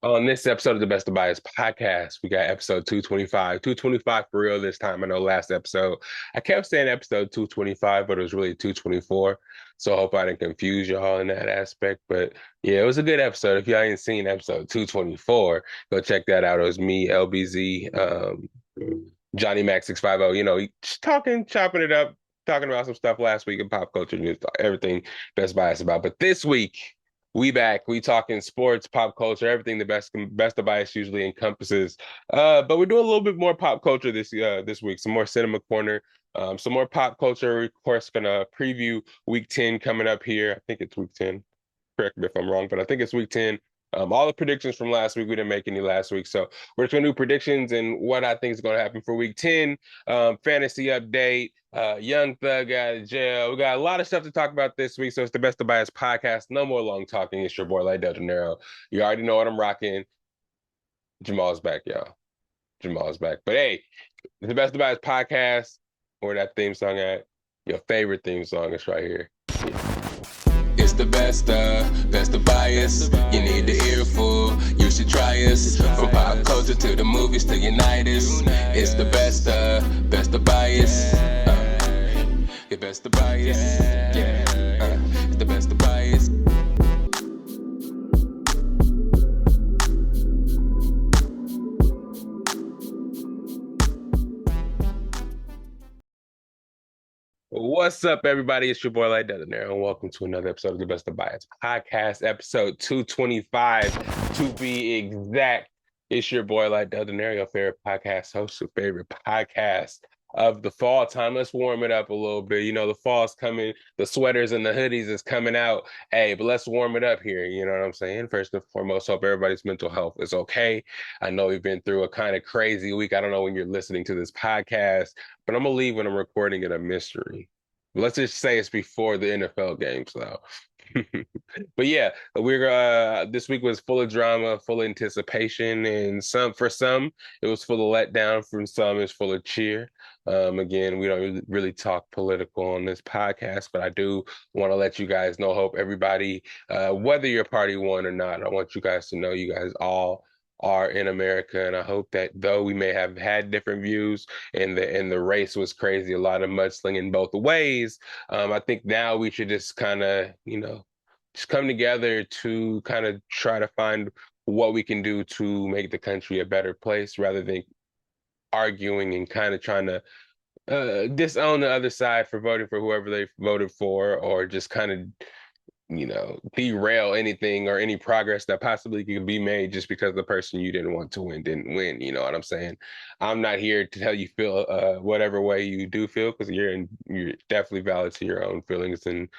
On this episode of the Best of Bias podcast, we got episode 225. 225 for real this time. I know last episode, I kept saying episode 225, but it was really 224. So I hope I didn't confuse y'all in that aspect. But yeah, it was a good episode. If y'all ain't seen episode 224, go check that out. It was me, LBZ, Johnny Mac 650, just talking, chopping it up, talking about some stuff last week in pop culture news, everything Best Bias about. But this week, we back. We talking sports, pop culture, everything the best of bias usually encompasses. But we're doing a little bit more pop culture this week. Some more cinema corner, some more pop culture. Of course, gonna preview week 10 coming up here. I think it's week 10. Correct me if I'm wrong, but I think it's week 10. All the predictions from last week, we didn't make any last week. So we're just gonna do predictions and what I think is gonna happen for week 10. Fantasy update, Young Thug out of jail. We got a lot of stuff to talk about this week. So it's the Best of Bias podcast. No more long talking. It's your boy Lydell Dinero. You already know what I'm rocking. Jamal's back, y'all. Jamal's back. But hey, it's the Best of Bias podcast. Where that theme song at? Your favorite theme song is right here. It's the best of bias. You need the earful, you should try us. From pop culture to the movies to unite us. It's the best of bias. Your best of bias. Yeah, it's the best of bias. What's up, everybody? It's your boy Lydell Dinero, and welcome to another episode of the Best of Bias podcast, episode 225 to be exact. It's your boy Lydell Dinero, your favorite podcast host, your favorite podcast of the fall time. Let's warm it up a little bit. You know, the fall's coming, the sweaters and the hoodies is coming out. Hey, but let's warm it up here. You know what I'm saying? First and foremost, hope everybody's mental health is okay. I know we've been through a kind of crazy week. I don't know when you're listening to this podcast, but I'm gonna leave when I'm recording it a mystery. Let's just say it's before the NFL games, though. But yeah, we're this week was full of drama, full of anticipation, and some it was full of letdown. From some, it's full of cheer. Again, we don't really talk political on this podcast, but I do want to let you guys know. Hope everybody, whether your party won or not, I want you guys to know you guys all are in America, and I hope that though we may have had different views and the race was crazy, a lot of mudslinging both ways. I think now we should just kind of, just come together to kind of try to find what we can do to make the country a better place rather than arguing and kind of trying to disown the other side for voting for whoever they voted for, or just kind of derail anything or any progress that possibly could be made just because the person you didn't want to win didn't win. You know what I'm saying? I'm not here to tell you feel whatever way you do feel, because you're definitely valid to your own feelings. And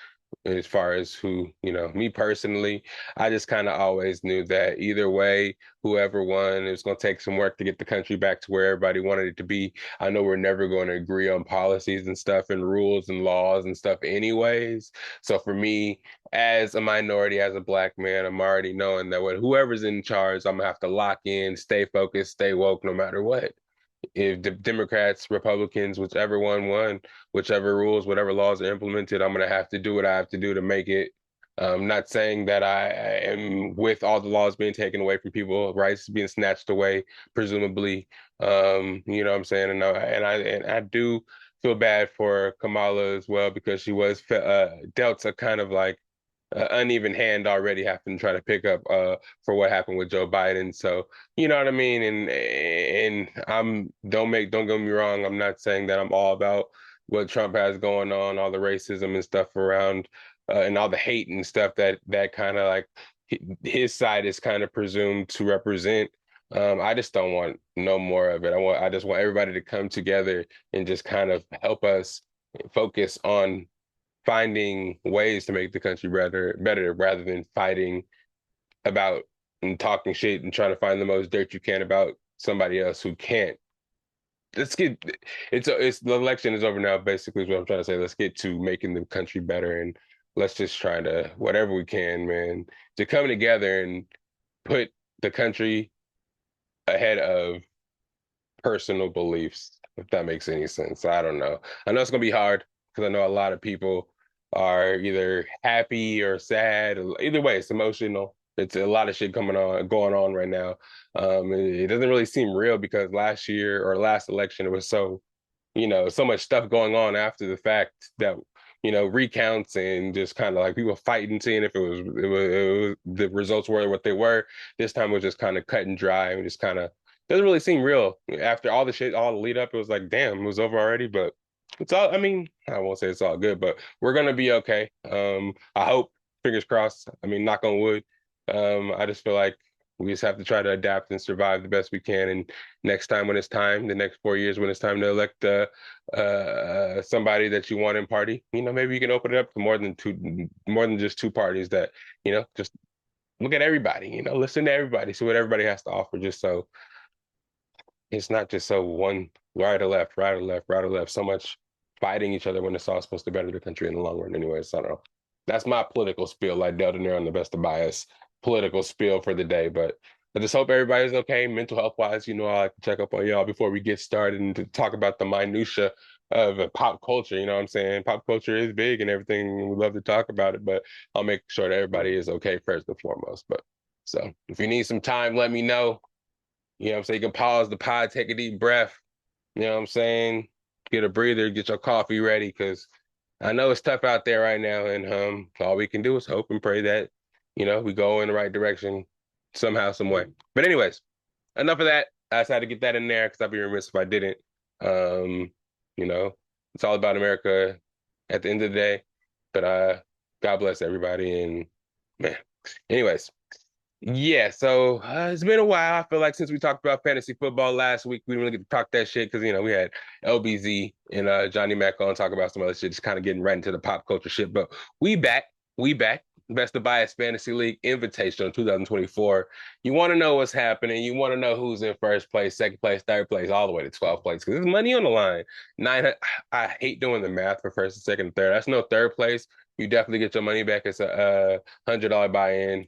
as far as who, me personally, I just kind of always knew that either way, whoever won, it was going to take some work to get the country back to where everybody wanted it to be. I know we're never going to agree on policies and stuff and rules and laws and stuff anyways. So for me, as a minority, as a black man, I'm already knowing that whoever's in charge, I'm gonna have to lock in, stay focused, stay woke no matter what. If the Democrats, Republicans, whichever one won, whichever rules, whatever laws are implemented, I'm gonna have to do what I have to do to make it. Not saying that I am with all the laws being taken away from people, rights being snatched away, presumably. You know what I'm saying? And I do feel bad for Kamala as well, because she was dealt a kind of like uneven hand already, having to try to pick up for what happened with Joe Biden. So you know what I mean? And I'm don't get me wrong, I'm not saying that I'm all about what Trump has going on, all the racism and stuff around and all the hate and stuff that kind of like his side is kind of presumed to represent. I just don't want no more of it. I just want everybody to come together and just kind of help us focus on finding ways to make the country better rather than fighting about and talking shit and trying to find the most dirt you can about somebody else who can't. Let's get it's the election is over now, basically is what I'm trying to say. Let's get to making the country better, and let's just try to whatever we can, man, to come together and put the country ahead of personal beliefs, if that makes any sense. I don't know. I know it's gonna be hard because I know a lot of people are either happy or sad. Either way, it's emotional. It's a lot of shit going on right now. It doesn't really seem real because last year or last election, it was so, so much stuff going on after the fact that, recounts and just kind of like people fighting, seeing if it was the results were what they were. This time it was just kind of cut and dry and just kind of doesn't really seem real. After all the shit, all the lead up, it was like, damn, it was over already. But it's all, I mean, I won't say it's all good, but we're gonna be okay. I hope, fingers crossed. I mean, knock on wood. I just feel like we just have to try to adapt and survive the best we can. And next time when it's time, the next 4 years when it's time to elect somebody that you want in party, maybe you can open it up to more than just two parties that, just look at everybody, listen to everybody, see what everybody has to offer, just so it's not just so one right or left, right or left, right or left, so much fighting each other when it's all supposed to better the country in the long run anyway. So I don't know. That's my political spiel, like Lydell Dinero on the Best of Bias political spiel for the day. But I just hope everybody's okay, mental health wise. I like to check up on y'all before we get started and to talk about the minutia of pop culture. You know what I'm saying? Pop culture is big and everything. We love to talk about it, but I'll make sure that everybody is okay first and foremost. But so if you need some time, let me know. You know what I'm saying? You can pause the pod, take a deep breath. You know what I'm saying? Get a breather, get your coffee ready, because I know it's tough out there right now. And all we can do is hope and pray that, we go in the right direction somehow, some way. But anyways, enough of that. I just had to get that in there because I'd be remiss if I didn't. Um, it's all about America at the end of the day. But God bless everybody. And man, anyways. Yeah, so it's been a while. I feel like since we talked about fantasy football last week, we didn't really get to talk that shit because we had LBZ and Johnny Mac on talk about some other shit, just kind of getting right into the pop culture shit. But we back, we back. Best of Bias Fantasy League Invitational 2024. You want to know what's happening. You want to know who's in first place, second place, third place, all the way to 12th place because there's money on the line. I hate doing the math for first and second and third. That's no third place. You definitely get your money back. It's a $100 buy-in.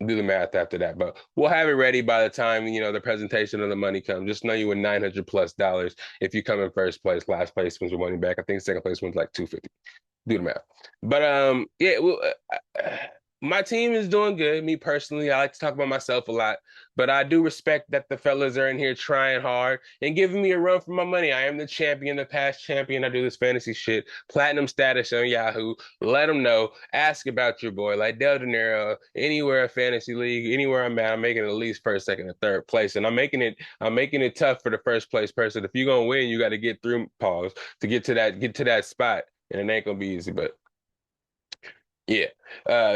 Do the math after that, but we'll have it ready by the time the presentation of the money comes. Just know you win $900+ if you come in first place. Last place wins your money back. I think second place wins like 250. Do the math. But yeah, well, my team is doing good. Me personally, I like to talk about myself a lot, but I do respect that the fellas are in here trying hard and giving me a run for my money. I am the champion, the past champion. I do this fantasy shit, platinum status on Yahoo. Let them know. Ask about your boy, like Lydell Dinero, anywhere a fantasy league, anywhere I'm at. I'm making at least first, second, or third place, and I'm making it tough for the first place person. If you're gonna win, you got to get through pause to get to that spot, and it ain't gonna be easy, but. Yeah.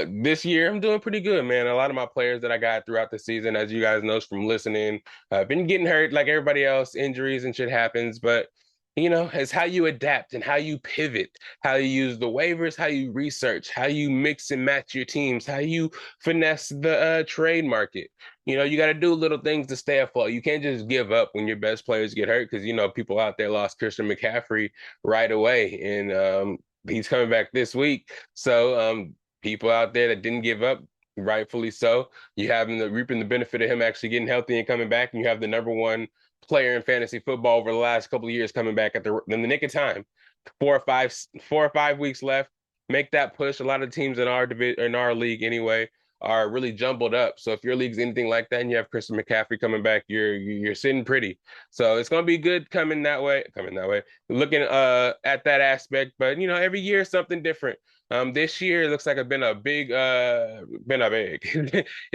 This year I'm doing pretty good, man. A lot of my players that I got throughout the season, as you guys know from listening, been getting hurt like everybody else, injuries and shit happens, but it's how you adapt and how you pivot, how you use the waivers, how you research, how you mix and match your teams, how you finesse the trade market. You got to do little things to stay afloat. You can't just give up when your best players get hurt because people out there lost Christian McCaffrey right away, and he's coming back this week. So people out there that didn't give up, rightfully so. You have him reaping the benefit of him actually getting healthy and coming back, and you have the number one player in fantasy football over the last couple of years coming back in the nick of time. 4 or 5 weeks left. Make that push. A lot of teams in our league anyway are really jumbled up. So if your league's anything like that and you have Christian McCaffrey coming back, you're sitting pretty. So it's gonna be good coming that way. Looking at that aspect, but every year something different. This year it looks like it's been a big it's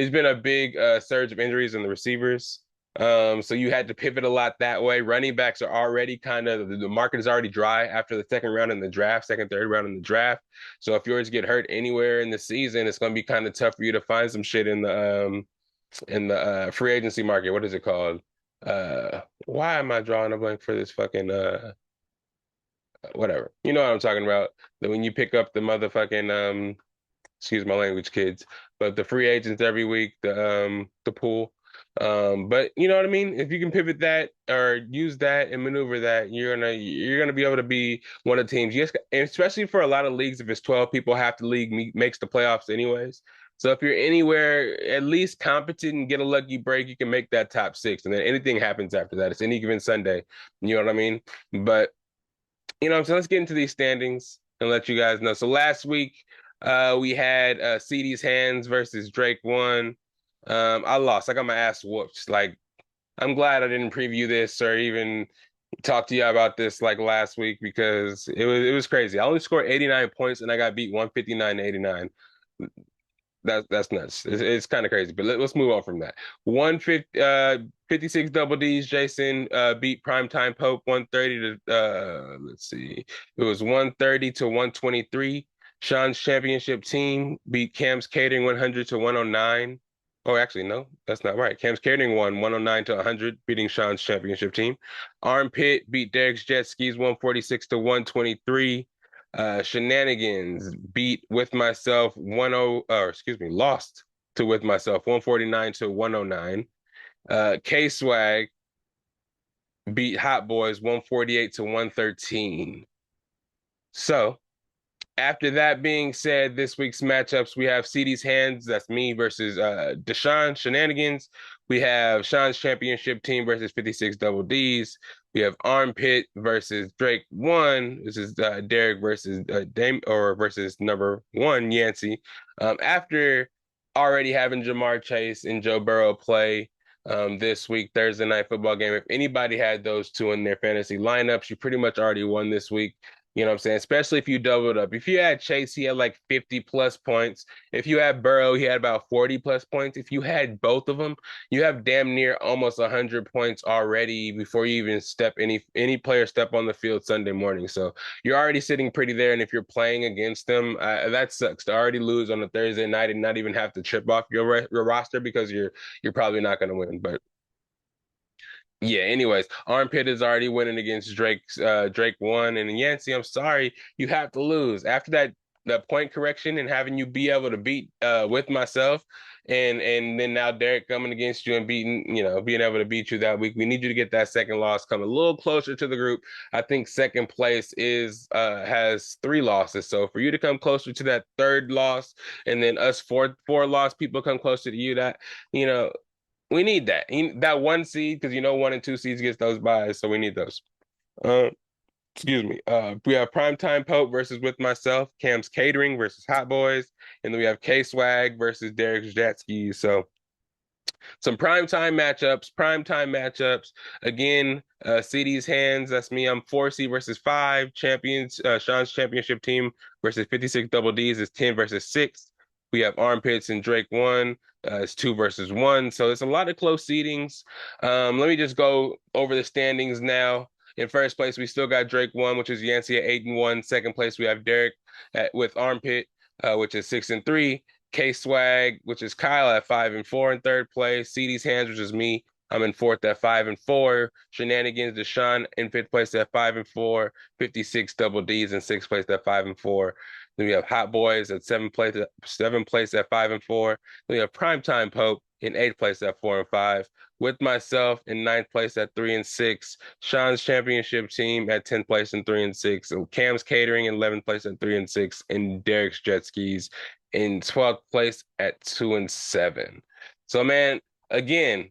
been a big surge of injuries in the receivers. So you had to pivot a lot that way. Running backs are already the market is already dry after the second round in the draft, second, third round in the draft. So if yours get hurt anywhere in the season, it's gonna be kind of tough for you to find some shit in the free agency market. What is it called? Why am I drawing a blank for this fucking whatever? You know what I'm talking about. That when you pick up the motherfucking excuse my language, kids, but the free agents every week, the pool. But you know what I mean? If you can pivot that or use that and maneuver that, you're gonna be able to be one of the teams. Yes, especially for a lot of leagues, if it's 12 people, half the league makes the playoffs anyways. So if you're anywhere at least competent and get a lucky break, you can make that top six, and then anything happens after that. It's any given Sunday. You know what I mean? But so let's get into these standings and let you guys know. So last week, We had CD's Hands versus Drake 1. I lost. I got my ass whooped. Like, I'm glad I didn't preview this or even talk to you about this like last week because it was crazy. I only scored 89 points and I got beat 159 to 89. That's nuts. It's kind of crazy, but let's move on from that. 150, 56 double D's. Jason beat Primetime Pope 130 to let's see, it was 130 to 123. Sean's championship team beat Cam's Catering 100 to 109. Oh, actually, no, that's not right. Cam's Catering won 109 to 100, beating Sean's championship team. Armpit beat Derek's Jet Skis 146 to 123. Shenanigans beat With Myself 10, or excuse me, lost to With Myself 149 to 109. K Swag beat Hot Boys 148 to 113. So after that being said, this week's matchups, we have CD's Hands, that's me versus Deshaun Shenanigans. We have Sean's championship team versus 56 Double D's. We have Armpit versus Drake 1. This is Derek versus Dame or versus number 1 Yancey. After already having Jamar Chase and Joe Burrow play this week, Thursday night football game, if anybody had those two in their fantasy lineups, you pretty much already won this week. You know what I'm saying? Especially if you doubled up. If you had Chase, he had like 50 plus points. If you had Burrow, he had about 40 plus points. If you had both of them, you have damn near almost 100 points already before you even step any player step on the field Sunday morning. So you're already sitting pretty there. And if you're playing against them, that sucks to already lose on a Thursday night and not even have to chip off your roster because you're probably not going to win. But yeah, anyways, Armpit is already winning against Drake 1. And Yancey, I'm sorry, you have to lose. After that point correction and having you be able to beat With Myself and then now Derek coming against you and being able to beat you that week. We need you to get that second loss, come a little closer to the group. I think second place is has 3 losses. So for you to come closer to that third loss and then us four loss people come closer to you, that you know we need that. That 1 seed, because 1 and 2 seeds gets those buys, so we need those. Uh, excuse me. We have Primetime Pope versus With Myself, Cam's Catering versus Hot Boys, and then we have K Swag versus Derek's Jet Skis. So some primetime matchups. Again, CD's Hands, that's me. I'm 4C versus 5. Champions, Sean's championship team versus 56 Double D's is 10 versus 6. We have Armpits and Drake 1. It's 2 versus 1. So it's a lot of close seedings. Let me just go over the standings now. In first place, we still got Drake 1, which is Yancey at 8-1. Second place, we have Derek with Armpit, which is 6-3. K Swag, which is Kyle at 5-4 in third place. CD's Hands, which is me. I'm in fourth at 5-4. Shenanigans, Deshaun in fifth place at 5-4. 56 Double D's in sixth place at 5-4. Then we have Hot Boys at seventh place at 5-4. Then we have Primetime Pope in eighth place at 4-5. With Myself in ninth place at 3-6. Sean's championship team at 10th place and 3-6. And Cam's Catering in 11th place at 3-6. And Derek's Jet Skis in 12th place at 2-7. So, man, again,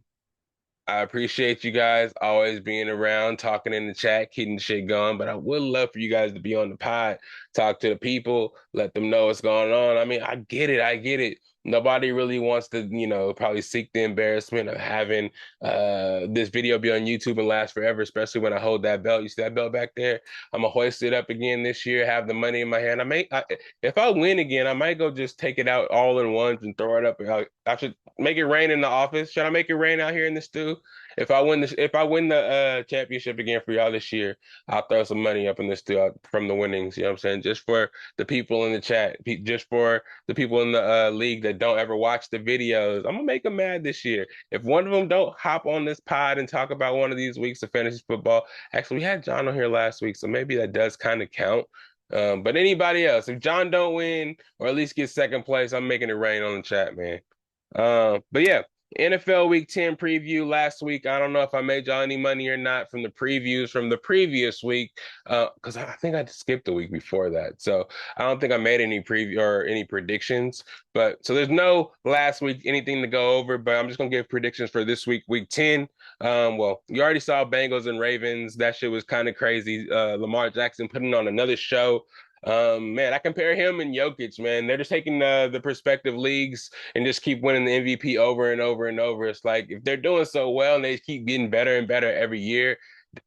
I appreciate you guys always being around, talking in the chat, keeping the shit going. But I would love for you guys to be on the pod, talk to the people, let them know what's going on. I mean, I get it. I get it. Nobody really wants to, probably seek the embarrassment of having this video be on YouTube and last forever, especially when I hold that belt. You see that belt back there? I'm gonna hoist it up again this year, have the money in my hand. If I win again, I might go just take it out all in ones and throw it up. I should make it rain in the office. Should I make it rain out here in the stew? If I win the championship again for y'all this year, I'll throw some money up in the stew from the winnings. You know what I'm saying? Just for the people in the chat, just for the people in the league that don't ever watch the videos. I'm gonna make them mad this year. If one of them don't hop on this pod and talk about one of these weeks of fantasy football, actually we had John on here last week, so maybe that does kind of count. But anybody else, if John don't win or at least get second place, I'm making it rain on the chat, man. But yeah, NFL Week 10 preview last week. I don't know if I made y'all any money or not from the previews from the previous week, because I think I skipped the week before that. So I don't think I made any preview or any predictions. But so there's no last week anything to go over, but I'm just gonna give predictions for this week, week 10. Well, you already saw Bengals and Ravens. That shit was kind of crazy. Lamar Jackson putting on another show. Man, I compare him and Jokic, man. They're just taking the prospective leagues and just keep winning the MVP over and over and over. It's like if they're doing so well and they keep getting better and better every year,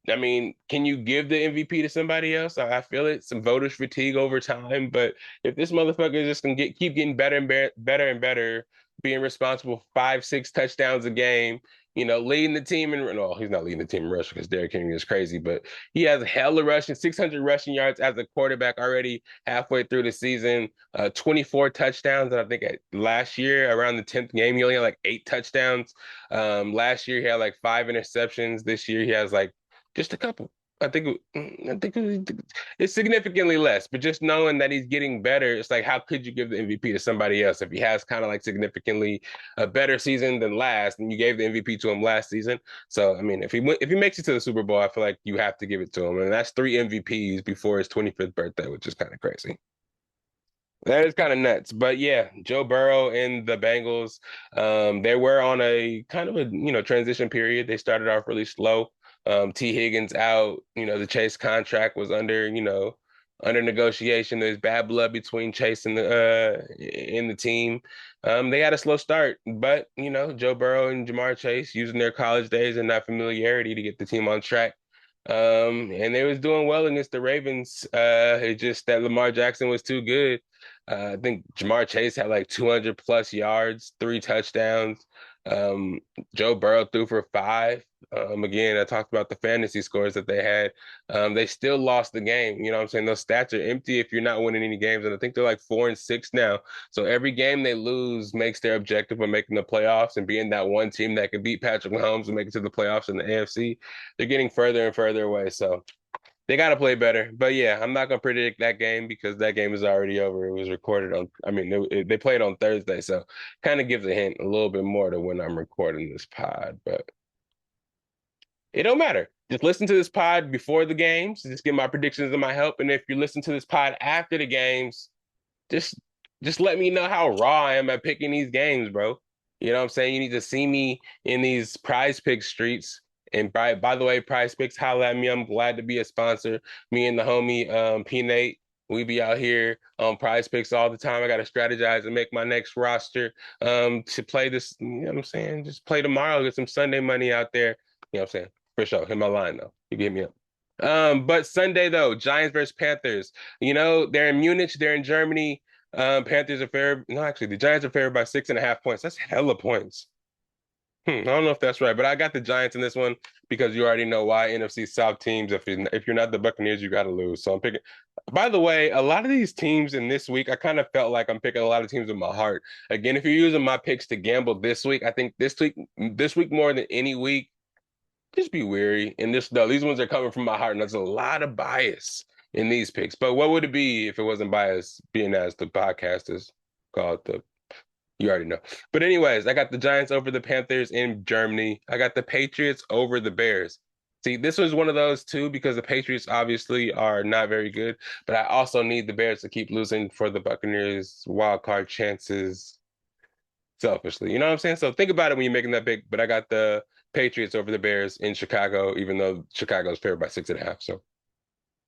I mean, can you give the MVP to somebody else? I feel it, some voters fatigue over time, but if this motherfucker is just gonna keep getting better and better and better, being responsible for 5, 6 touchdowns a game, leading the team in no, he's not leading the team in rushing because Derrick Henry is crazy, but he has hella rushing, 600 rushing yards as a quarterback already halfway through the season, 24 touchdowns. And I think last year around the 10th game, he only had like 8 touchdowns. Last year he had like 5 interceptions. This year he has like just a couple. It's significantly less, but just knowing that he's getting better, it's like, how could you give the MVP to somebody else if he has kind of like significantly a better season than last, and you gave the MVP to him last season? So, I mean, if he makes it to the Super Bowl, I feel like you have to give it to him, and that's 3 MVPs before his 25th birthday, which is kind of crazy. That is kind of nuts. But yeah, Joe Burrow and the Bengals, they were on a kind of a, transition period. They started off really slow. T. Higgins out, the Chase contract was under negotiation. There's bad blood between Chase and the team. They had a slow start, but Joe Burrow and Jamar Chase using their college days and that familiarity to get the team on track. And they was doing well against the Ravens. It's just that Lamar Jackson was too good. I think Jamar Chase had like 200 plus yards, 3 touchdowns. Joe Burrow threw for 5. Again, I talked about the fantasy scores that they had. They still lost the game. You know what I'm saying? Those stats are empty if you're not winning any games. And I think they're like 4-6 now. So every game they lose makes their objective of making the playoffs and being that one team that can beat Patrick Mahomes and make it to the playoffs in the AFC. They're getting further and further away. So they got to play better. But yeah, I'm not going to predict that game because that game is already over. It was recorded on, I mean, they played on Thursday. So kind of gives a hint a little bit more to when I'm recording this pod. But it don't matter. Just listen to this pod before the games. Just get my predictions and my help. And if you listen to this pod after the games, just just let me know how raw I am at picking these games, bro. You know what I'm saying? You need to see me in these prize pick streets. And by the way, prize picks, holla at me. I'm glad to be a sponsor. Me and the homie P Nate, we be out here on prize picks all the time. I gotta strategize and make my next roster to play this, you know what I'm saying? Just play tomorrow, get some Sunday money out there. You know what I'm saying? For sure. Hit my line though. You get me up. But Sunday though, Giants versus Panthers. They're in Munich, they're in Germany. Panthers are fair. No, actually, the Giants are favored by 6.5 points. That's hella points. I don't know if that's right, but I got the Giants in this one because you already know why NFC South teams. If you're not the Buccaneers, you got to lose. So I'm picking. By the way, a lot of these teams in this week, I kind of felt like I'm picking a lot of teams with my heart. Again, if you're using my picks to gamble this week, I think this week more than any week, just be wary. And these ones are coming from my heart, and there's a lot of bias in these picks. But what would it be if it wasn't bias, being as the podcast is called the you already know. But anyways, I got the Giants over the Panthers in Germany. I got the Patriots over the Bears. See, this was one of those too because the Patriots obviously are not very good, but I also need the Bears to keep losing for the Buccaneers wild card chances selfishly. You know what I'm saying? So think about it when you're making that pick. But I got the Patriots over the Bears in Chicago, even though Chicago is favored by 6.5. So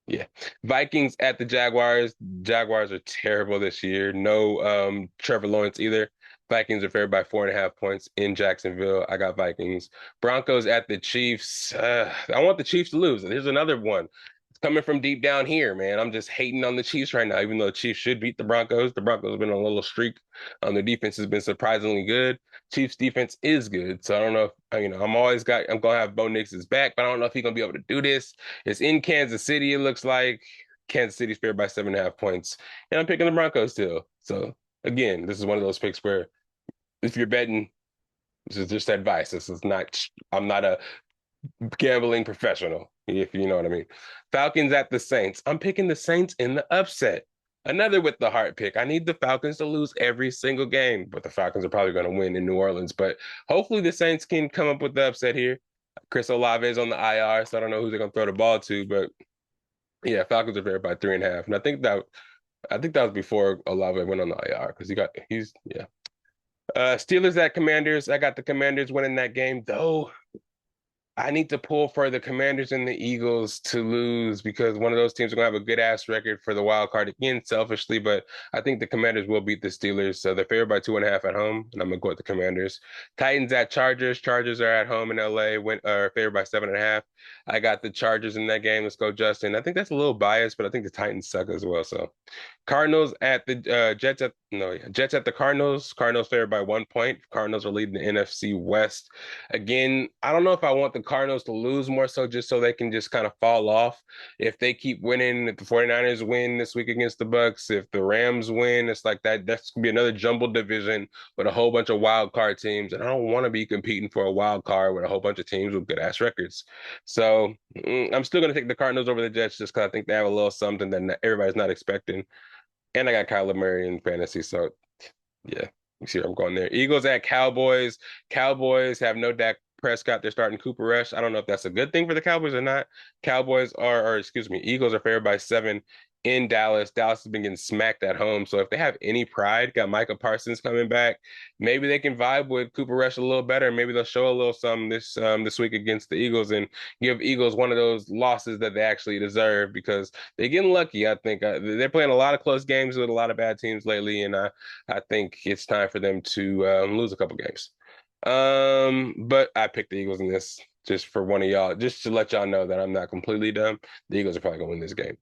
yeah. Vikings at the Jaguars. Jaguars are terrible this year. No Trevor Lawrence either. Vikings are favored by 4.5 points in Jacksonville. I got Vikings. Broncos at the Chiefs. I want the Chiefs to lose. Here's another one. It's coming from deep down here, man. I'm just hating on the Chiefs right now, even though the Chiefs should beat the Broncos. The Broncos have been on a little streak. Their defense has been surprisingly good. Chiefs defense is good. So I don't know if, I'm going to have Bo Nix's back, but I don't know if he's going to be able to do this. It's in Kansas City, it looks like. Kansas City's favored by 7.5 points. And I'm picking the Broncos still. So again, this is one of those picks where if you're betting, this is just advice. I'm not a gambling professional, if you know what I mean. Falcons at the Saints. I'm picking the Saints in the upset. Another with the heart pick. I need the Falcons to lose every single game, but the Falcons are probably going to win in New Orleans. But hopefully the Saints can come up with the upset here. Chris Olave is on the IR, so I don't know who they're going to throw the ball to, but yeah, Falcons are favored by 3.5. And I think that was before Olave went on the IR because he's yeah. Steelers at Commanders. I got the Commanders winning that game, though. I need to pull for the Commanders and the Eagles to lose because one of those teams are gonna have a good ass record for the wild card again, selfishly, but I think the Commanders will beat the Steelers. So they're favored by 2.5 at home, and I'm gonna go with the Commanders. Titans at Chargers. Chargers are at home in LA, are favored by 7.5. I got the Chargers in that game. Let's go, Justin. I think that's a little biased, but I think the Titans suck as well. So Cardinals at the Jets at no, yeah, Jets at the Cardinals. Cardinals favored by 1 point. Cardinals are leading the NFC West. Again, I don't know if I want the Cardinals to lose more so just so they can just kind of fall off. If they keep winning, if the 49ers win this week against the Bucks, if the Rams win, it's like that's gonna be another jumbled division with a whole bunch of wild card teams. And I don't want to be competing for a wild card with a whole bunch of teams with good ass records. So I'm still gonna take the Cardinals over the Jets just because I think they have a little something that everybody's not expecting. And I got Kyler Murray in fantasy, so yeah, you see where I'm going there. Eagles at Cowboys. Cowboys have no Dak Prescott. They're starting Cooper Rush. I don't know if that's a good thing for the Cowboys or not. Or excuse me, Eagles are favored by 7 in Dallas. Dallas has been getting smacked at home. So if they have any pride, got Micah Parsons coming back, maybe they can vibe with Cooper Rush a little better. Maybe they'll show a little something this week against the Eagles and give Eagles one of those losses that they actually deserve because they're getting lucky. I think they're playing a lot of close games with a lot of bad teams lately, and I think it's time for them to lose a couple games. But I picked the Eagles in this just for one of y'all, just to let y'all know that I'm not completely dumb. The Eagles are probably gonna win this game.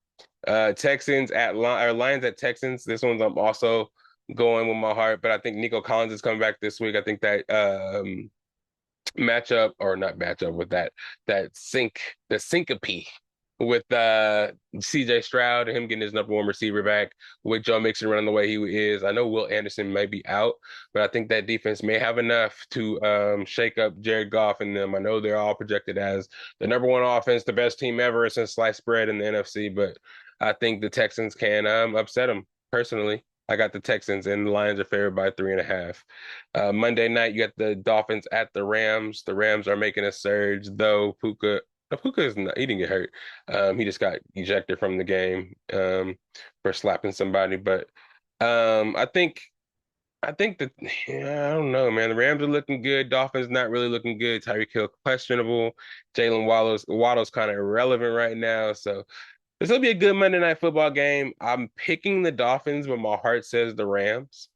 Texans at Lions at Texans. This one's I'm also going with my heart, but I think Nico Collins is coming back this week. I think that matchup or not matchup with the syncope with CJ Stroud and him getting his number one receiver back with Joe Mixon running the way he is. I know Will Anderson might be out, but I think that defense may have enough to shake up Jared Goff and them. I know they're all projected as the number one offense, the best team ever since sliced bread in the NFC, but I think the Texans can upset them personally. I got the Texans and the Lions are favored by 3.5. Monday night, you got the Dolphins at the Rams. The Rams are making a surge, though Puka is not, he didn't get hurt. He just got ejected from the game for slapping somebody. But I think that yeah, I don't know, man. The Rams are looking good. Dolphins not really looking good. Tyreek Hill questionable. Jalen Waddle's kind of irrelevant right now. So this will be a good Monday night football game. I'm picking the Dolphins, but my heart says the Rams.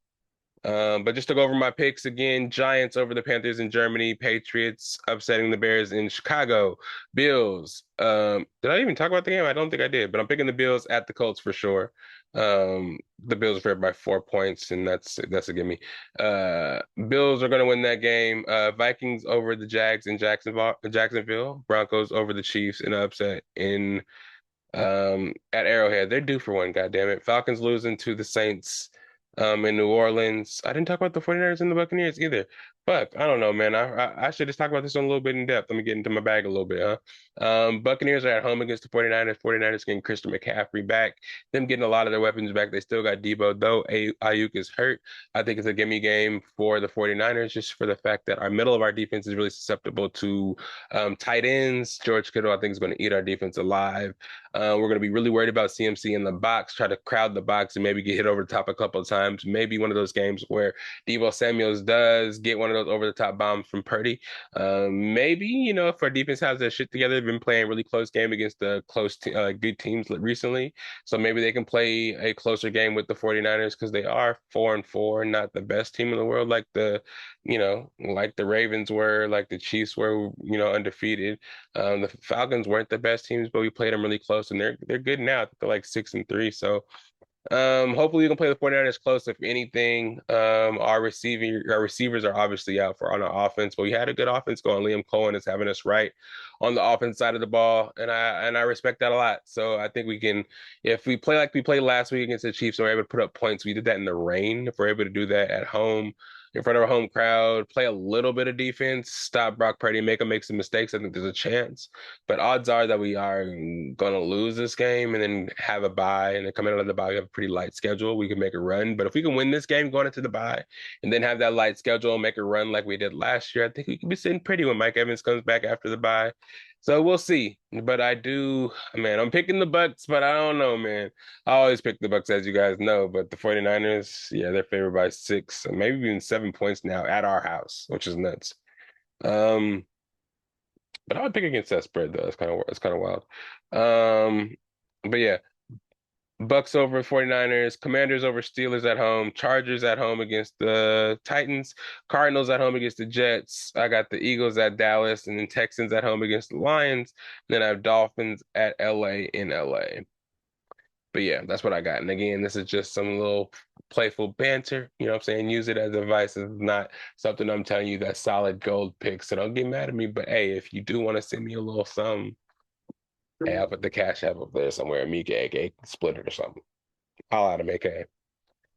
But just to go over my picks again, Giants over the Panthers in Germany, Patriots upsetting the Bears in Chicago, Bills. Did I even talk about the game? I don't think I did, but I'm picking the Bills at the Colts for sure. The Bills are favored by 4 points, and that's a gimme. Bills are gonna win that game. Vikings over the Jags in Jacksonville, Broncos over the Chiefs in an upset in at Arrowhead. They're due for one, goddammit. Falcons losing to the Saints in New Orleans. I didn't talk about the 49ers and the Buccaneers either. Fuck, I don't know, man. I should just talk about this one a little bit in depth. Let me get into my bag a little bit, huh? Buccaneers are at home against the 49ers. 49ers getting Christian McCaffrey back. Them getting a lot of their weapons back. They still got Debo, though Ayuk is hurt. I think it's a gimme game for the 49ers just for the fact that our middle of our defense is really susceptible to tight ends. George Kittle, I think, is going to eat our defense alive. We're going to be really worried about CMC in the box, try to crowd the box and maybe get hit over the top a couple of times. Maybe one of those games where Deebo Samuels does get one of those over the top bombs from Purdy. Maybe, if our defense has their shit together, they've been playing really close game against the good teams recently. So maybe they can play a closer game with the 49ers because they are 4-4, not the best team in the world like the Ravens were, like the Chiefs were, undefeated. The Falcons weren't the best teams, but we played them really close, and they're good now. I think they're like 6-3. So hopefully we can play the 49ers close. If anything, our receivers are obviously out on our offense, but we had a good offense going. Liam Cohen is having us right on the offense side of the ball, and I respect that a lot. So I think we can, if we play like we played last week against the Chiefs, and we're able to put up points. We did that in the rain. If we're able to do that at home, in front of a home crowd, play a little bit of defense, stop Brock Purdy, make him make some mistakes, I think there's a chance. But odds are that we are going to lose this game and then have a bye. And then coming out of the bye, we have a pretty light schedule. We can make a run. But if we can win this game going into the bye and then have that light schedule and make a run like we did last year, I think we can be sitting pretty when Mike Evans comes back after the bye. So we'll see. But man, I'm picking the Bucks, but I don't know, man. I always pick the Bucks, as you guys know. But the 49ers, yeah, they're favored by 6, maybe even 7 points now at our house, which is nuts. Um, But I would pick against that spread though. It's kind of wild. Um, but yeah, Bucks over 49ers, Commanders over Steelers at home, Chargers at home against the Titans, Cardinals at home against the Jets. I got the Eagles at Dallas, and then Texans at home against the Lions. And then I have Dolphins at LA in LA. But yeah, that's what I got. And again, this is just some little playful banter. You know what I'm saying? Use it as advice. It's not something I'm telling you that's solid gold picks. So don't get mad at me. But hey, if you do want to send me a little something, hey, I'll put the cash app up there somewhere. Mika, aka split it or something. I'll out of make.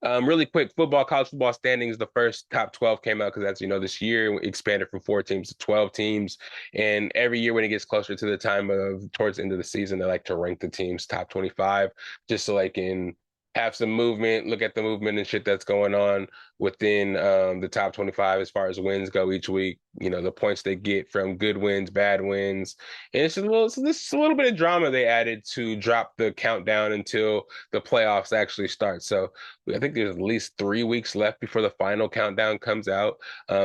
Really quick, college football standings. The first top 12 came out because, as you know, this year it expanded from 4 teams to 12 teams. And every year when it gets closer to the time of towards the end of the season, they like to rank the teams top 25 just so they can have some movement, look at the movement and shit that's going on within the top 25 as far as wins go each week. You know, the points they get from good wins, bad wins. And it's just this is a little bit of drama they added to drop the countdown until the playoffs actually start. So I think there's at least 3 weeks left before the final countdown comes out.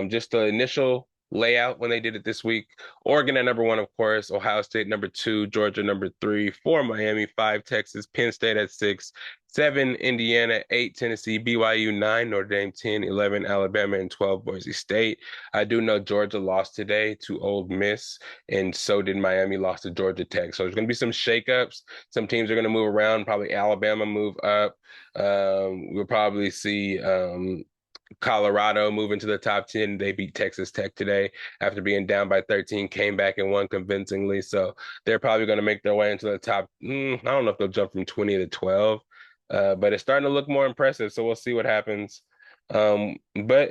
Just the initial layout when they did it this week. Oregon at number one, of course. Ohio State number two. Georgia number three. Four, Miami. Five, Texas. Penn State at six. Seven, Indiana. Eight, Tennessee. BYU. Nine, Notre Dame. 10, 11, Alabama. And 12, Boise State. I do know Georgia lost today to Ole Miss, and so did Miami lost to Georgia Tech. So there's going to be some shakeups. Some teams are going to move around. Probably Alabama move up. We'll probably see Colorado move into the top 10. They beat Texas Tech today after being down by 13, came back and won convincingly. So they're probably going to make their way into the top. I don't know if they'll jump from 20 to 12, but it's starting to look more impressive. So we'll see what happens. But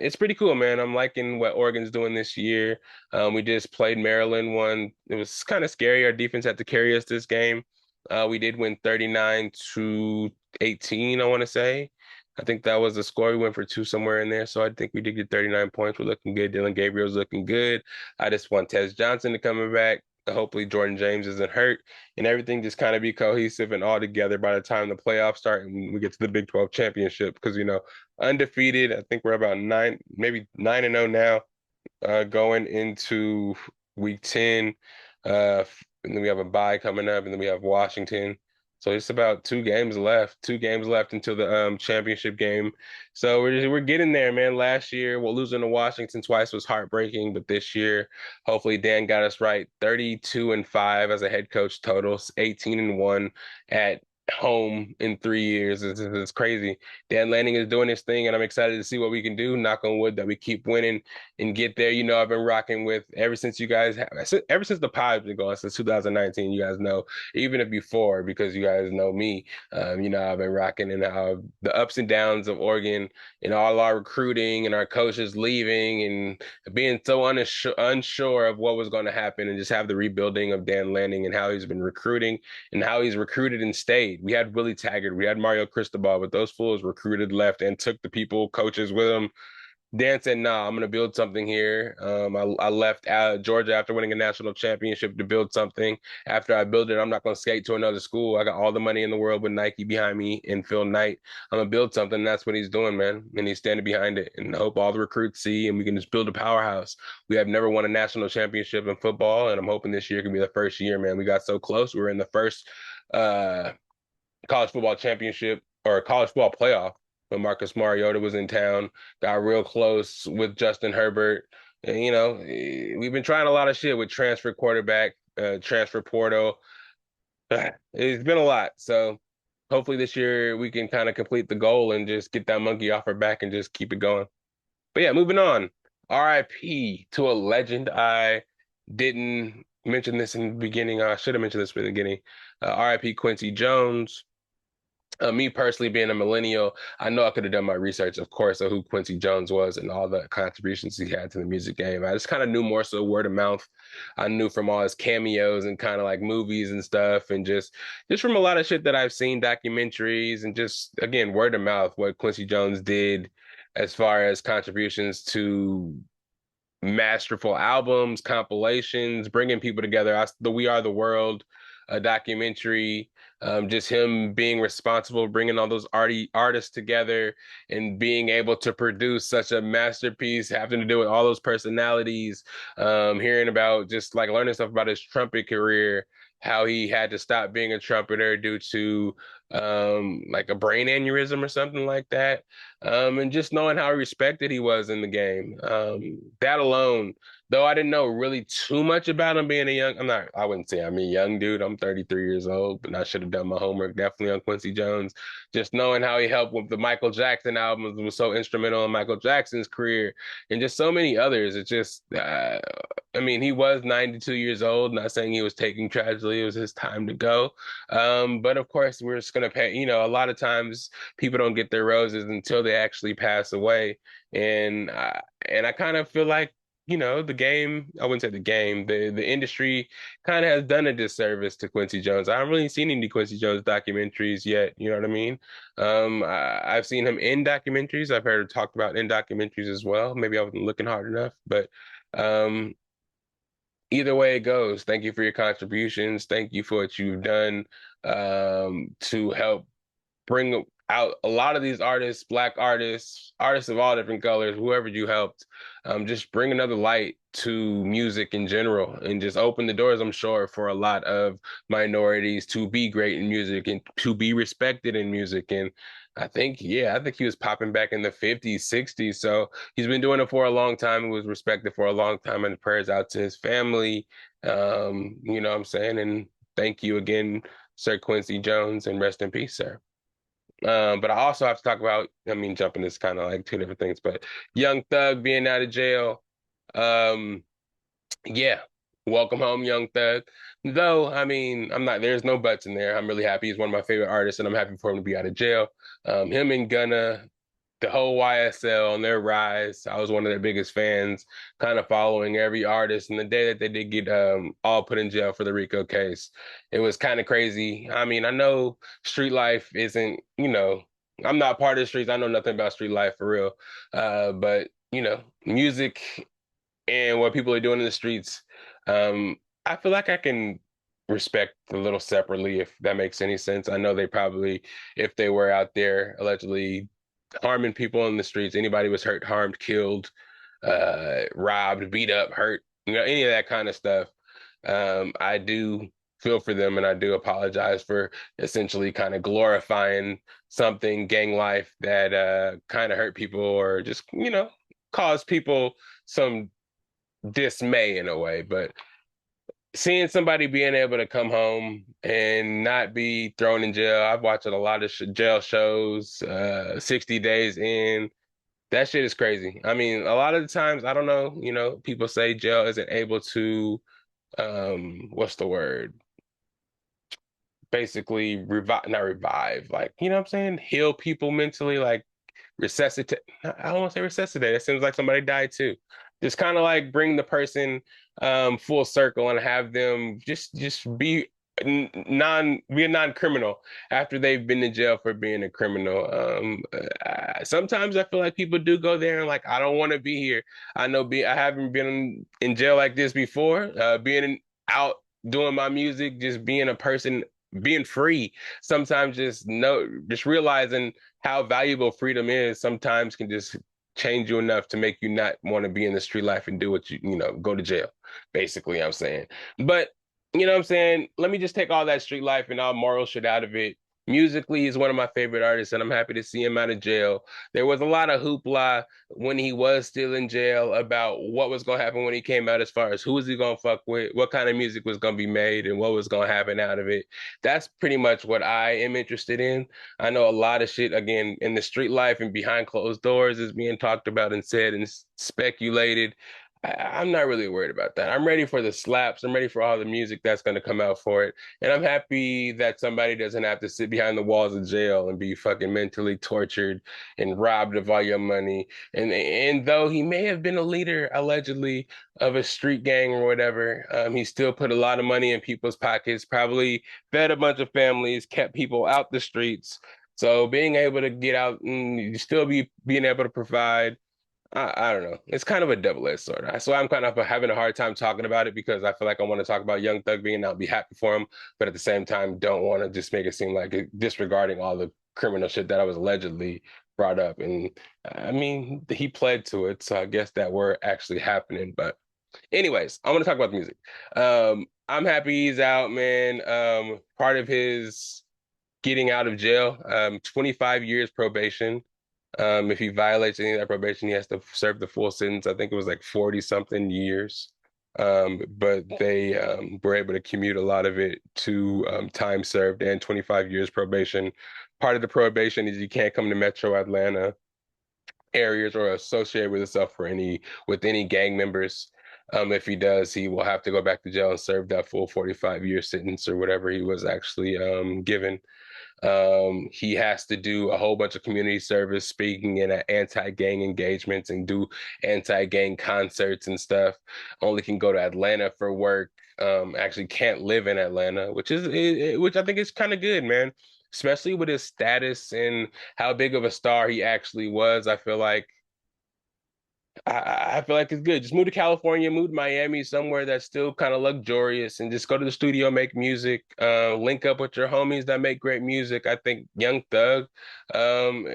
it's pretty cool, man. I'm liking what Oregon's doing this year. We just played Maryland one. It was kind of scary. Our defense had to carry us this game. We did win 39-18, I want to say. I think that was the score. We went for two somewhere in there. So I think we did get 39 points. We're looking good. Dylan Gabriel's looking good. I just want Tez Johnson to come back. Hopefully Jordan James isn't hurt and everything just kind of be cohesive and all together by the time the playoffs start and we get to the Big 12 championship. Because, you know, undefeated, I think we're about nine, maybe 9-0 now, going into week 10. And then we have a bye coming up, and then we have Washington. So it's about 2 games left. 2 games left until the championship game. So we're getting there, man. Last year, well, losing to Washington twice was heartbreaking, but this year, hopefully Dan got us right. 32-5 as a head coach total, 18-1 at home in 3 years. It's crazy. Dan Lanning is doing his thing, and I'm excited to see what we can do. Knock on wood that we keep winning and get there. You know, I've been rocking with ever since ever since the pod's been going since 2019. You guys know, even if before, because you guys know me. You know, I've been rocking and how the ups and downs of Oregon and all our recruiting and our coaches leaving and being so unsure of what was going to happen, and just have the rebuilding of Dan Lanning and how he's been recruiting and how he's recruited and stayed. We had Willie Taggart, we had Mario Cristobal, but those fools recruited, left, and took the people, coaches with them. Dan said, "Nah, I'm gonna build something here." I left Georgia after winning a national championship to build something. After I build it, I'm not gonna skate to another school. I got all the money in the world with Nike behind me and Phil Knight. I'm gonna build something. And that's what he's doing, man. And he's standing behind it. And I hope all the recruits see, and we can just build a powerhouse. We have never won a national championship in football, and I'm hoping this year can be the first year, man. We got so close. We were in the first uh, college football championship or college football playoff when Marcus Mariota was in town. Got real close with Justin Herbert. And, you know, we've been trying a lot of shit with transfer quarterback, transfer portal. It's been a lot. So hopefully this year we can kind of complete the goal and just get that monkey off our back and just keep it going. But yeah, moving on. RIP to a legend. I didn't mention this in the beginning. I should have mentioned this in the beginning. RIP Quincy Jones. Me personally, being a millennial, I know I could have done my research, of course, of who Quincy Jones was and all the contributions he had to the music game. I just kind of knew more so word of mouth. I knew from all his cameos and kind of like movies and stuff, and just from a lot of shit that I've seen, documentaries, and just again word of mouth, what Quincy Jones did as far as contributions to masterful albums, compilations, bringing people together. The We Are the World. a documentary. Just him being responsible, bringing all those artists together and being able to produce such a masterpiece, having to do with all those personalities, hearing about just like learning stuff about his trumpet career, how he had to stop being a trumpeter due to like a brain aneurysm or something like that. And just knowing how respected he was in the game. That alone, though I didn't know really too much about him being a young, I wouldn't say I'm a young dude. I'm 33 years old, but I should have done my homework definitely on Quincy Jones. Just knowing how he helped with the Michael Jackson albums was so instrumental in Michael Jackson's career and just so many others. It's just, I mean, he was 92 years old, not saying he was taking tragedy. It was his time to go. But of course, we're just going to pay, a lot of times people don't get their roses until they actually pass away. And I kind of feel like, the game, I wouldn't say the game, the industry kind of has done a disservice to Quincy Jones. I haven't really seen any Quincy Jones documentaries yet, you know what I mean? I've seen him in documentaries. I've heard talked about in documentaries as well. Maybe I wasn't looking hard enough, but um, either way it goes, thank you for your contributions. Thank you for what you've done to help bring out a lot of these artists, Black artists, artists of all different colors, whoever you helped, just bring another light to music in general and just open the doors, I'm sure, for a lot of minorities to be great in music and to be respected in music. And I think he was popping back in the 50s, 60s. So he's been doing it for a long time. He was respected for a long time, and prayers out to his family. You know what I'm saying? And thank you again, Sir Quincy Jones, and rest in peace, sir. But I also have to talk about, jumping is kind of like two different things, but Young Thug being out of jail. Um, yeah, welcome home, Young Thug. Though, there's no buts in there. I'm really happy. He's one of my favorite artists, and I'm happy for him to be out of jail. Him and Gunna, the whole YSL and their rise. I was one of their biggest fans, kind of following every artist. And the day that they did get all put in jail for the Rico case, it was kind of crazy. I know street life isn't, I'm not part of the streets. I know nothing about street life for real. But, music and what people are doing in the streets, I feel like I can respect a little separately, if that makes any sense. I know they probably, if they were out there allegedly harming people in the streets, anybody was hurt, harmed, killed, robbed, beat up, hurt, any of that kind of stuff. I do feel for them, and I do apologize for essentially kind of glorifying something, gang life, that kind of hurt people or just, cause people some dismay in a way. But seeing somebody being able to come home and not be thrown in jail. I've watched a lot of jail shows, 60 Days In. That shit is crazy. A lot of the times, I don't know, people say jail isn't able to, what's the word? Basically revive, not revive, like, you know what I'm saying? Heal people mentally, like resuscitate. I don't want to say resuscitate. It seems like somebody died too. Just kind of like bring the person full circle and have them just be be a non-criminal after they've been in jail for being a criminal. Sometimes I feel like people do go there and like, I don't want to be here. I haven't been in jail like this before. Out doing my music, just being a person, being free. Sometimes just realizing how valuable freedom is sometimes can just change you enough to make you not want to be in the street life and do what go to jail, basically, I'm saying. But, you know what I'm saying? Let me just take all that street life and all moral shit out of it. Musically, he's one of my favorite artists, and I'm happy to see him out of jail. There was a lot of hoopla when he was still in jail about what was going to happen when he came out, as far as who was he going to fuck with, what kind of music was going to be made, and what was going to happen out of it. That's pretty much what I am interested in. I know a lot of shit, again, in the street life and behind closed doors is being talked about and said and speculated. I'm not really worried about that. I'm ready for the slaps. I'm ready for all the music that's going to come out for it. And I'm happy that somebody doesn't have to sit behind the walls of jail and be fucking mentally tortured and robbed of all your money. And though he may have been a leader, allegedly, of a street gang or whatever, he still put a lot of money in people's pockets, probably fed a bunch of families, kept people out the streets. So being able to get out and still being able to provide, I don't know. It's kind of a double-edged sword. That's why I'm kind of having a hard time talking about it because I feel like I want to talk about Young Thug being out, be happy for him, but at the same time, don't want to just make it seem like disregarding all the criminal shit that I was allegedly brought up. And I mean, he pled to it, so I guess that were actually happening. But anyways, I want to talk about the music. I'm happy he's out, man. Part of his getting out of jail, 25 years probation. If he violates any of that probation, he has to serve the full sentence. I think it was like 40 something years. But they were able to commute a lot of it to time served and 25 years probation. Part of the probation is you can't come to Metro Atlanta areas or associate with himself for with any gang members. If he does, he will have to go back to jail and serve that full 45-year sentence or whatever he was actually given. He has to do a whole bunch of community service, speaking in anti-gang engagements and do anti-gang concerts and stuff. Only can go to Atlanta for work. Actually can't live in Atlanta, which I think is kind of good, man. Especially with his status and how big of a star he actually was. I feel like it's good. Just move to California, move to Miami, somewhere that's still kind of luxurious, and just go to the studio, make music, link up with your homies that make great music. I think Young Thug, um,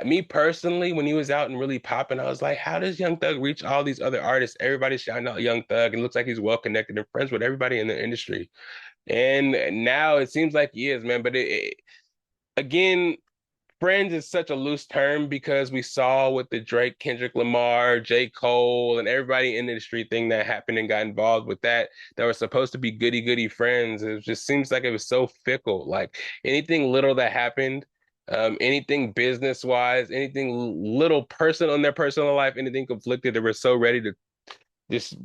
me personally, when he was out and really popping, I was like, how does Young Thug reach all these other artists? Everybody's shouting out Young Thug, and it looks like he's well connected and friends with everybody in the industry. And now it seems like he is, man. But again, friends is such a loose term because we saw with the Drake, Kendrick Lamar, J. Cole, and everybody in the industry thing that happened and got involved with that were supposed to be goody goody friends. It just seems like it was so fickle. Like anything little that happened, anything business wise, anything little person on their personal life, anything conflicted, they were so ready to just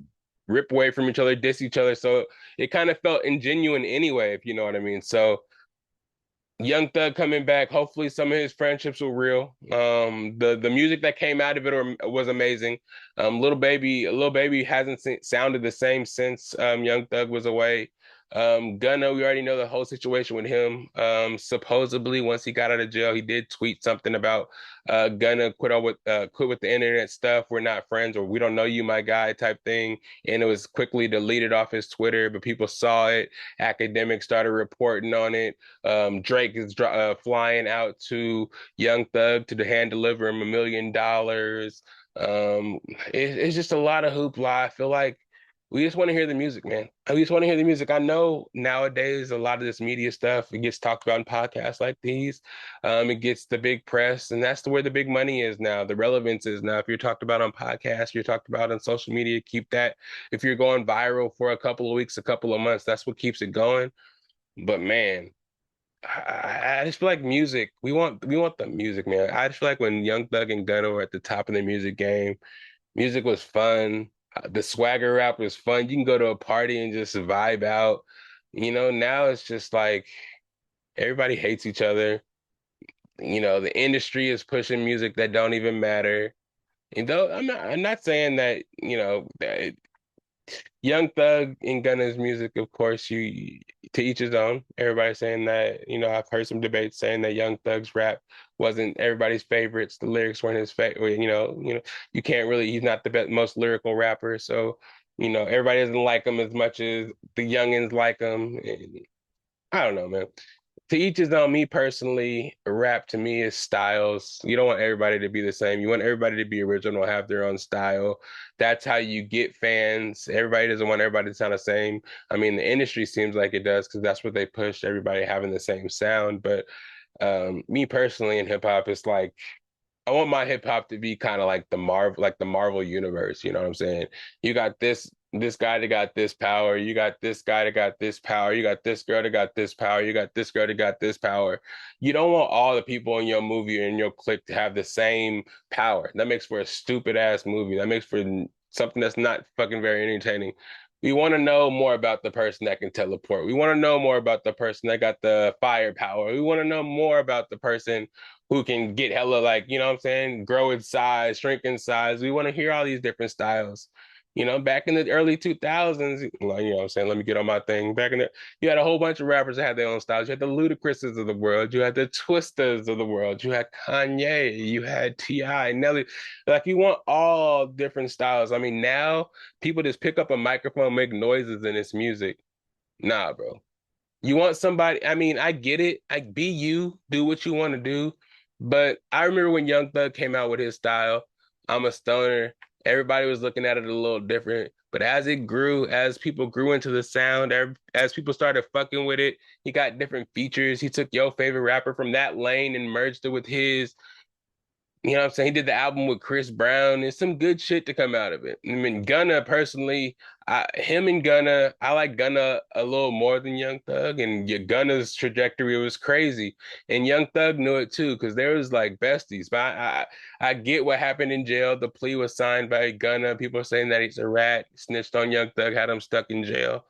rip away from each other, diss each other. So it kind of felt ingenuine anyway, if you know what I mean. So Young Thug coming back. Hopefully, some of his friendships were real. The music that came out of it was amazing. Little Baby hasn't sounded the same since Young Thug was away. Gunna, we already know the whole situation with him. Supposedly, once he got out of jail, he did tweet something about Gunna quit with the internet stuff. We're not friends, or we don't know you, my guy, type thing. And it was quickly deleted off his Twitter, but people saw it. Academics started reporting on it. Drake is flying out to Young Thug to hand deliver him $1 million. It's just a lot of hoopla. I feel like we just want to hear the music, man. We just want to hear the music. I know nowadays a lot of this media stuff it gets talked about in podcasts like these. It gets the big press, and that's where the big money is now. The relevance is now. If you're talked about on podcasts, you're talked about on social media, keep that. If you're going viral for a couple of weeks, a couple of months, that's what keeps it going. But man, I just feel like music. We want the music, man. I just feel like when Young Thug and Gunna were at the top of the music game, music was fun. The swagger rap was fun. You can go to a party and just vibe out. Now it's just like everybody hates each other. The industry is pushing music that don't even matter. And though I'm not saying that, that Young Thug and Gunna's music, of course, you to each his own. Everybody's saying that, I've heard some debates saying that Young Thug's rap wasn't everybody's favorites. The lyrics weren't his favorite. You can't really. He's not the best, most lyrical rapper. So, everybody doesn't like him as much as the youngins like him. And I don't know, man. To each his own. Me personally, rap to me is styles. You don't want everybody to be the same. You want everybody to be original, have their own style. That's how you get fans. Everybody doesn't want everybody to sound the same. I mean, the industry seems like it does because that's what they push, everybody having the same sound. But me personally in hip hop, it's like I want my hip hop to be kind of like the Marvel universe. You know what I'm saying? You got this guy that got this power. You got this guy that got this power. You got this girl that got this power. You got this girl that got this power. You don't want all the people in your movie or in your clique to have the same power. That makes for a stupid ass movie. That makes for something that's not fucking very entertaining. We want to know more about the person that can teleport. We want to know more about the person that got the firepower. We want to know more about the person who can get hella, like, you know what I'm saying, grow in size, shrink in size. We want to hear all these different styles. Back in the early 2000s, like, what I'm saying, let me get on my thing. Back in the, you had a whole bunch of rappers that had their own styles. You had the Ludacrises of the world, you had the Twisters of the world, you had Kanye, you had T.I., Nelly. Like, you want all different styles. I mean, now people just pick up a microphone, make noises in this music. Nah, bro. You want somebody, I mean, I get it. Like, be you, do what you want to do. But I remember when Young Thug came out with his style, I'm a stoner. Everybody was looking at it a little different. But as it grew, as people grew into the sound, as people started fucking with it, he got different features. He took your favorite rapper from that lane and merged it with his. You know what I'm saying? He did the album with Chris Brown. There's some good shit to come out of it. I mean, Gunna, personally, him and Gunna, I like Gunna a little more than Young Thug. And Gunna's trajectory was crazy. And Young Thug knew it too, because there was like besties. But I get what happened in jail. The plea was signed by Gunna. People are saying that he's a rat, snitched on Young Thug, had him stuck in jail.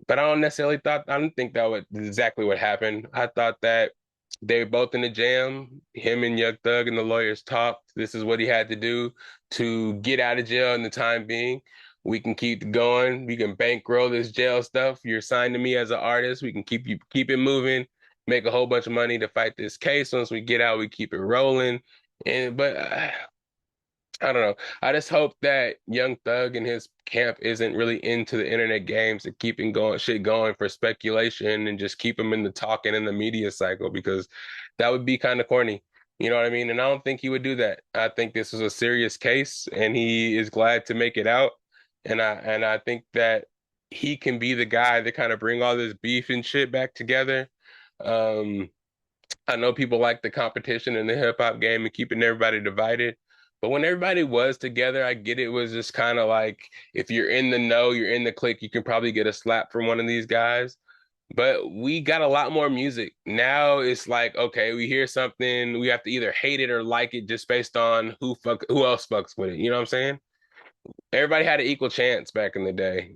But I don't think that was exactly what happened. I thought that they were both in the jam. Him and Young Thug and the lawyers talked. This is what he had to do to get out of jail in the time being. We can keep going. We can bankroll this jail stuff. You're signed to me as an artist. We can keep it moving, make a whole bunch of money to fight this case. Once we get out, we keep it rolling. But I don't know. I just hope that Young Thug and his camp isn't really into the internet games and keeping going shit going for speculation and just keep him in the talking in the media cycle, because that would be kind of corny. You know what I mean? And I don't think he would do that. I think this is a serious case and he is glad to make it out. And I think that he can be the guy that kind of bring all this beef and shit back together. Um, I know people like the competition in the hip hop game and keeping everybody divided. But when everybody was together, I get it was just kind of like, if you're in the know, you're in the clique, you can probably get a slap from one of these guys. But we got a lot more music. Now it's like, okay, we hear something, we have to either hate it or like it just based on who else fucks with it. You know what I'm saying? Everybody had an equal chance back in the day.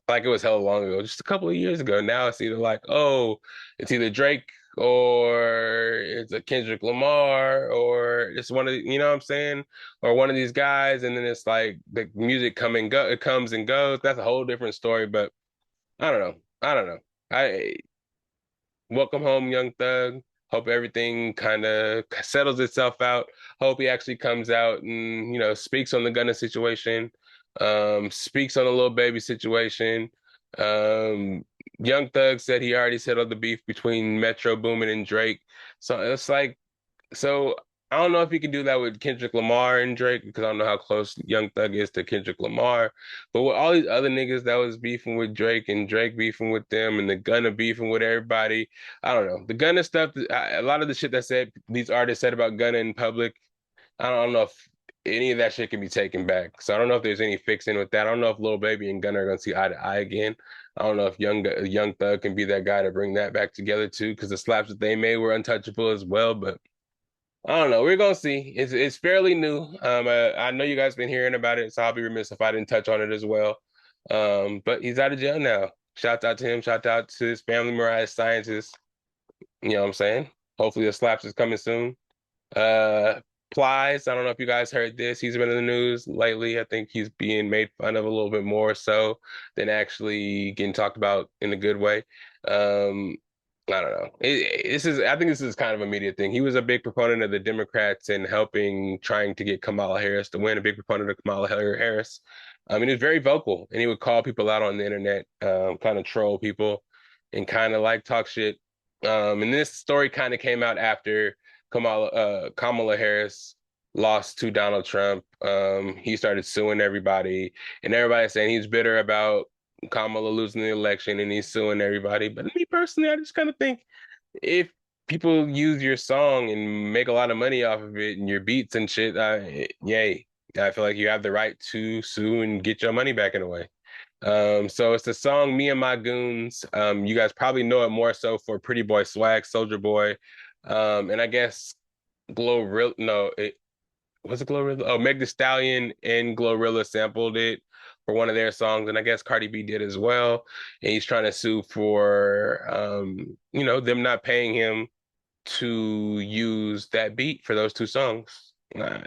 Like, it was hella long ago, just a couple of years ago. Now it's either like, oh, it's either Drake or it's a Kendrick Lamar or it's one of the, you know what I'm saying? Or one of these guys, and then it's like the music it comes and goes. That's a whole different story, but I don't know. I don't know. I Welcome home, Young Thug. Hope everything kind of settles itself out. Hope he actually comes out and, speaks on the Gunna situation, speaks on the Lil Baby situation. Um, Young Thug said he already settled the beef between Metro Boomin and Drake. So it's like, so I don't know if he can do that with Kendrick Lamar and Drake, because I don't know how close Young Thug is to Kendrick Lamar. But with all these other niggas that was beefing with Drake and Drake beefing with them and the Gunna beefing with everybody, I don't know. The Gunna stuff, a lot of the shit that said these artists said about Gunna in public, I don't know if any of that shit can be taken back. So I don't know if there's any fixing with that. I don't know if Lil Baby and Gunna are gonna see eye to eye again. I don't know if Young Thug can be that guy to bring that back together too, because the slaps that they made were untouchable as well. But I don't know. We're gonna see. It's fairly new. I know you guys been hearing about it, so I'll be remiss if I didn't touch on it as well. But he's out of jail now. Shout out to him. Shout out to his family, Mariah Sciences. You know what I'm saying? Hopefully the slaps is coming soon. Uh, Plies. I don't know if you guys heard this. He's been in the news lately. I think he's being made fun of a little bit more so than actually getting talked about in a good way. Um, I don't know. I think this is kind of a media thing. He was a big proponent of the Democrats and trying to get Kamala Harris to win, a big proponent of Kamala Harris. He was very vocal and he would call people out on the internet, kind of troll people and kind of like talk shit. And this story kind of came out after Kamala Harris lost to Donald Trump. He started suing everybody, and everybody's saying he's bitter about Kamala losing the election and he's suing everybody. But me personally, I just kind of think, if people use your song and make a lot of money off of it and your beats and shit, yay. I feel like you have the right to sue and get your money back in a way. So it's the song "Me and My Goons." You guys probably know it more so for Pretty Boy Swag, Soldier Boy, and I guess Glorilla. No, it was it Glorilla. Oh, Meg Thee Stallion and Glorilla sampled it for one of their songs, and I guess Cardi B did as well. And he's trying to sue for, them not paying him to use that beat for those two songs. Nah,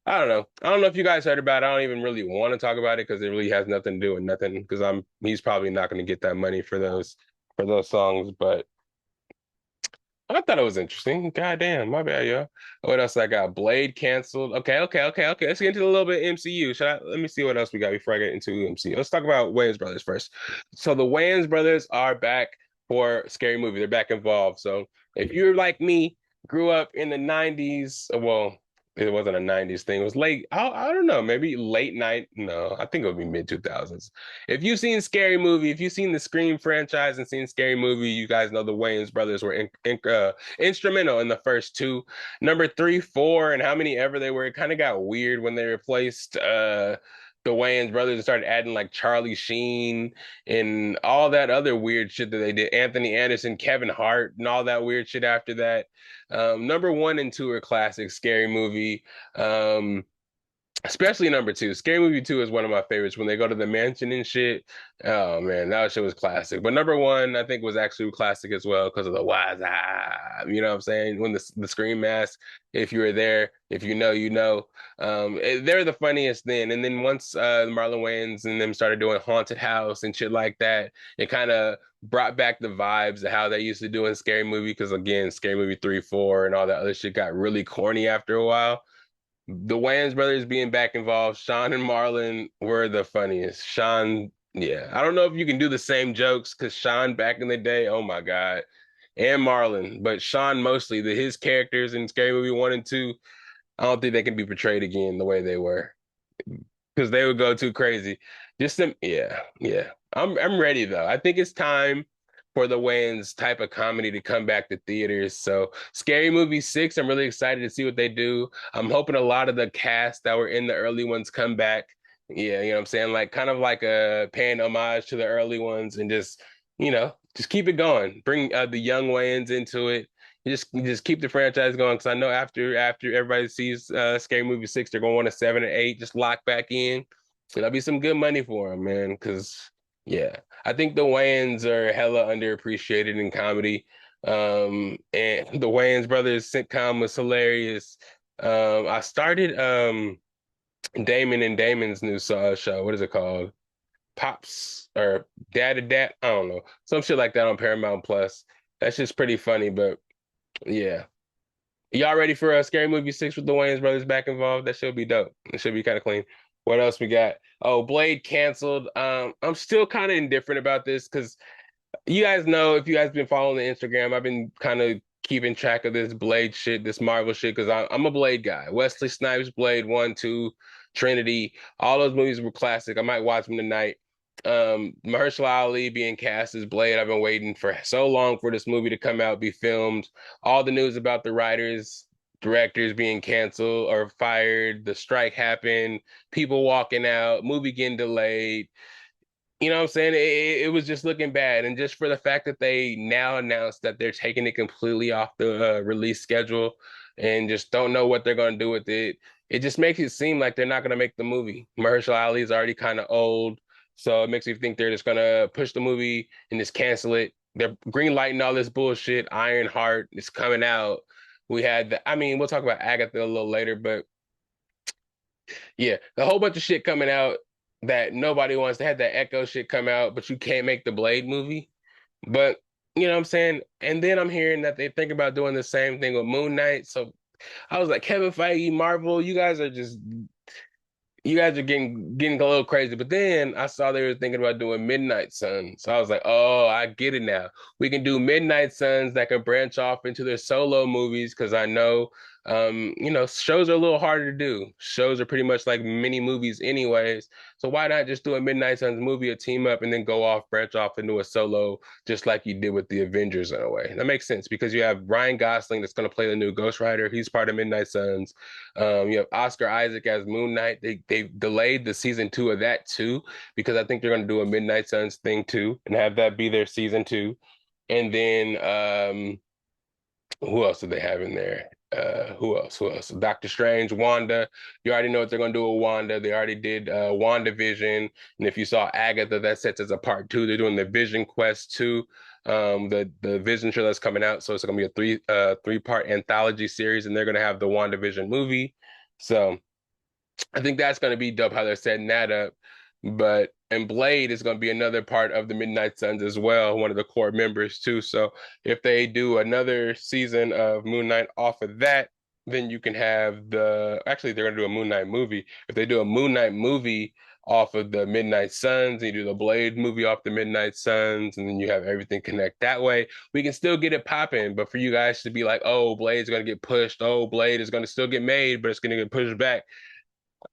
I don't know. I don't know if you guys heard about it. I don't even really want to talk about it because it really has nothing to do with nothing. Because he's probably not going to get that money for those songs. But I thought it was interesting. God damn, my bad, yo. What else I got? Blade canceled. Okay. Let's get into a little bit of MCU. Let me see what else we got before I get into MCU. Let's talk about Wayans brothers first. So the Wayans brothers are back for Scary Movie. They're back involved. So if you're like me, grew up in the 90s, well, it wasn't a 90s thing. It was late. I don't know, maybe late night. No, I think it would be mid 2000s. If you've seen Scary Movie, if you've seen the Scream franchise and seen Scary Movie, you guys know the Wayans brothers were instrumental in the first two. Number three, four, and how many ever they were. It kind of got weird when they replaced the Wayans brothers and started adding like Charlie Sheen and all that other weird shit that they did. Anthony Anderson, Kevin Hart, and all that weird shit after that. Number one and two are classic Scary Movie. Especially number two. Scary Movie 2 is one of my favorites when they go to the mansion and shit. Oh man, that shit was classic. But number one, I think, was actually classic as well because of the wise you know what I'm saying? When the scream mask, if you were there, if you know, you know. They're the funniest then. And then once Marlon Wayans and them started doing Haunted House and shit like that, it kind of brought back the vibes of how they used to do in Scary Movie. Because again, Scary Movie 3, 4, and all that other shit got really corny after a while. The Wayans brothers being back involved, Sean and Marlon were the funniest. Sean, yeah, I don't know if you can do the same jokes because Sean back in the day, oh my God, and Marlon, but Sean mostly, his characters in Scary Movie 1 and 2, I don't think they can be portrayed again the way they were because they would go too crazy. Just them, yeah. I'm ready though. I think it's time for the Wayans type of comedy to come back to theaters. So Scary Movie 6, I'm really excited to see what they do. I'm hoping a lot of the cast that were in the early ones come back. Yeah, you know what I'm saying? Like kind of like a paying homage to the early ones and just keep it going. Bring the young Wayans into it. You just keep the franchise going because I know after everybody sees Scary Movie 6, they're going to want a 7 and 8. Just lock back in. That'll be some good money for them, man. Because yeah, I think the Wayans are hella underappreciated in comedy. And the Wayans brothers sitcom was hilarious. I started Damon and Damon's new show. What is it called? Pops or Dad to Dad? I don't know. Some shit like that on Paramount Plus. That's just pretty funny, but yeah. Y'all ready for a Scary Movie 6 with the Wayans brothers back involved? That should be dope. It should be kind of clean. What else we got? Oh, Blade canceled. I'm still kind of indifferent about this because you guys know, if you guys been following the Instagram, I've been kind of keeping track of this Blade shit, this Marvel shit, because I'm a Blade guy. Wesley Snipes, Blade 1, 2, Trinity, all those movies were classic. I might watch them tonight. Mahershala Ali being cast as Blade. I've been waiting for so long for this movie to come out, be filmed. All the news about the writers, directors being canceled or fired, the strike happened, people walking out, movie getting delayed. You know what I'm saying? It was just looking bad. And just for the fact that they now announced that they're taking it completely off the release schedule and just don't know what they're going to do with it, it just makes it seem like they're not going to make the movie. Mahershala Ali is already kind of old. So it makes me think they're just going to push the movie and just cancel it. They're green lighting all this bullshit. Ironheart is coming out. I mean, we'll talk about Agatha a little later, but yeah, a whole bunch of shit coming out that nobody wants. They had that Echo shit come out, but you can't make the Blade movie. But you know what I'm saying? And then I'm hearing that they think about doing the same thing with Moon Knight. So I was like, Kevin Feige, Marvel, you guys are getting a little crazy. But then I saw they were thinking about doing Midnight Suns. So I was like, oh, I get it now. We can do Midnight Suns that can branch off into their solo movies because I know shows are a little harder to do. Shows are pretty much like mini movies anyways. So why not just do a Midnight Suns movie, a team up, and then branch off into a solo, just like you did with the Avengers in a way. That makes sense because you have Ryan Gosling that's going to play the new Ghost Rider. He's part of Midnight Suns. You have Oscar Isaac as Moon Knight. They delayed the season 2 of that too because I think they're going to do a Midnight Suns thing too and have that be their season 2. And then who else do they have in there? Who else? Doctor Strange, Wanda. You already know what they're gonna do with Wanda. They already did WandaVision. And if you saw Agatha, that sets as a part 2. They're doing the Vision Quest 2. The Vision show that's coming out. So it's gonna be a three-part anthology series, and they're gonna have the WandaVision movie. So I think that's going to be dope how they're setting that up. And Blade is going to be another part of the Midnight Suns as well, one of the core members too. So if they do another season of Moon Knight off of that, then you can have actually they're going to do a Moon Knight movie. If they do a Moon Knight movie off of the Midnight Suns, and you do the Blade movie off the Midnight Suns, and then you have everything connect that way, we can still get it popping. But for you guys to be like, oh, Blade's going to get pushed, oh, Blade is going to still get made, but it's going to get pushed back.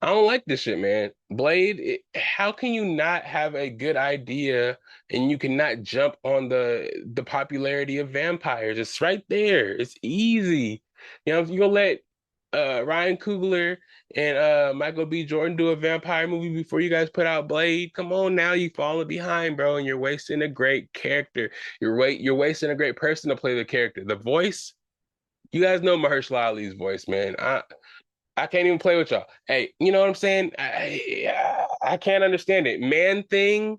I don't like this shit, man. Blade, how can you not have a good idea and you cannot jump on the popularity of vampires? It's right there. It's easy. If you gonna let Ryan Coogler and Michael B. Jordan do a vampire movie before you guys put out Blade, come on now, you falling behind, bro, and you're wasting a great character. You're wasting a great person to play the character. The voice, you guys know Mahershala Ali's voice, man. I can't even play with y'all. Hey, you know what I'm saying? I can't understand it. Man thing,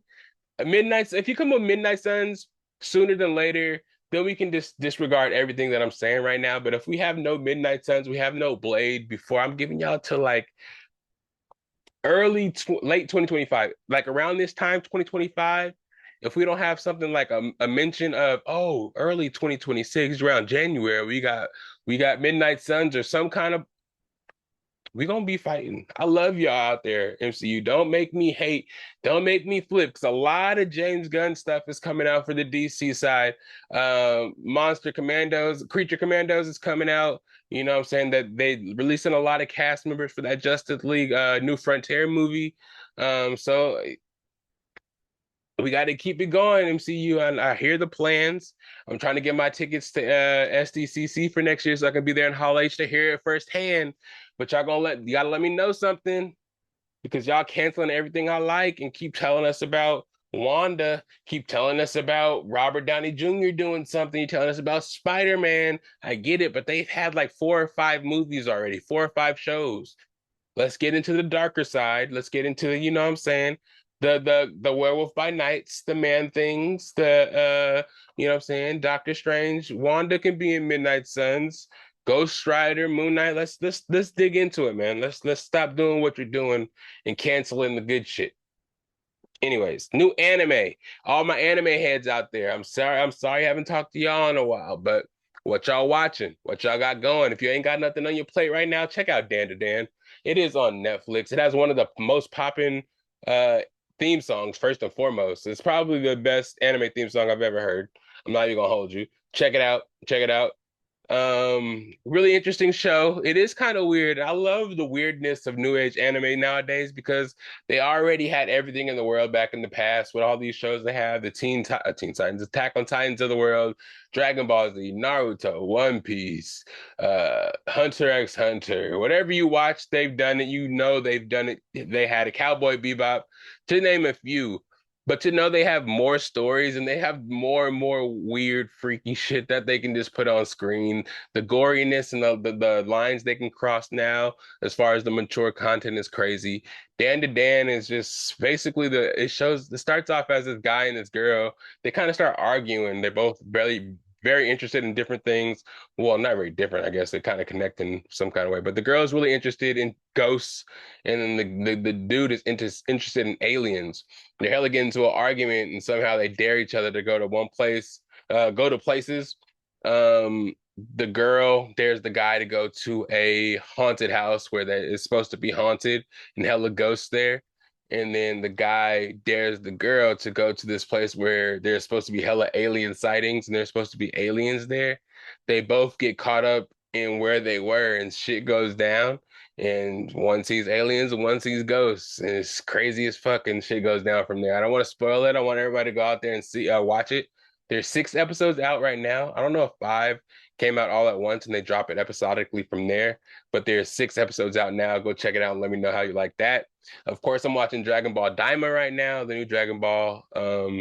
Midnight. If you come with Midnight Suns sooner than later, then we can just disregard everything that I'm saying right now. But if we have no Midnight Suns, we have no Blade before. I'm giving y'all to like late 2025, like around this time, 2025. If we don't have something like a mention of early 2026, around January, we got Midnight Suns or some kind of we gonna be fighting. I love y'all out there, MCU. Don't make me hate. Don't make me flip. Because a lot of James Gunn stuff is coming out for the DC side. Monster Commandos, Creature Commandos is coming out. You know what I'm saying? That they releasing a lot of cast members for that Justice League New Frontier movie. So we got to keep it going, MCU. And I hear the plans. I'm trying to get my tickets to SDCC for next year so I can be there in Hall H to hear it firsthand. But you gotta let me know something because y'all canceling everything I like and keep telling us about Wanda, keep telling us about Robert Downey Jr. doing something, you're telling us about Spider-Man. I get it, but they've had like 4 or 5 movies already, 4 or 5 shows. Let's get into the darker side. Let's get into, you know what I'm saying? The Werewolf by Nights, the Man Things, you know what I'm saying? Doctor Strange, Wanda can be in Midnight Suns, Ghost Rider, Moon Knight. Let's dig into it, man. Let's stop doing what you're doing and canceling the good shit. Anyways, new anime. All my anime heads out there. I'm sorry I haven't talked to y'all in a while, but what y'all watching? What y'all got going? If you ain't got nothing on your plate right now, check out Dan to Dan. It is on Netflix. It has one of the most popping uh theme songs, first and foremost. It's probably the best anime theme song I've ever heard. I'm not even gonna hold you. Check it out. Check it out. Really interesting show. It is kind of weird. I love the weirdness of new age anime nowadays because they already had everything in the world back in the past with all these shows they have, the Teen Titans, Attack on Titans of the world, Dragon Ball Z, Naruto, One Piece, Hunter x Hunter. Whatever you watch, they've done it. You know they've done it. They had a Cowboy Bebop, to name a few. But to know they have more stories and they have more and more weird, freaky shit that they can just put on screen. The goriness and the lines they can cross now, as far as the mature content, is crazy. Dan to Dan is just basically it starts off as this guy and this girl. They kind of start arguing. They're both very interested in different things. Well, not very different, I guess. They kind of connect in some kind of way. But the girl is really interested in ghosts, and then the dude is interested in aliens. They hella get into an argument, and somehow they dare each other to go to one place, go to places. The girl dares the guy to go to a haunted house where that is supposed to be haunted, and hella ghosts there. And then the guy dares the girl to go to this place where there's supposed to be hella alien sightings and there's supposed to be aliens there. They both get caught up in where they were and shit goes down. And one sees aliens and one sees ghosts. And it's crazy as fuck and shit goes down from there. I don't want to spoil it. I want everybody to go out there and watch it. There's 6 episodes out right now. I don't know if 5 came out all at once and they drop it episodically from there. But there's 6 episodes out now. Go check it out and let me know how you like that. Of course, I'm watching Dragon Ball Daima right now, the new Dragon Ball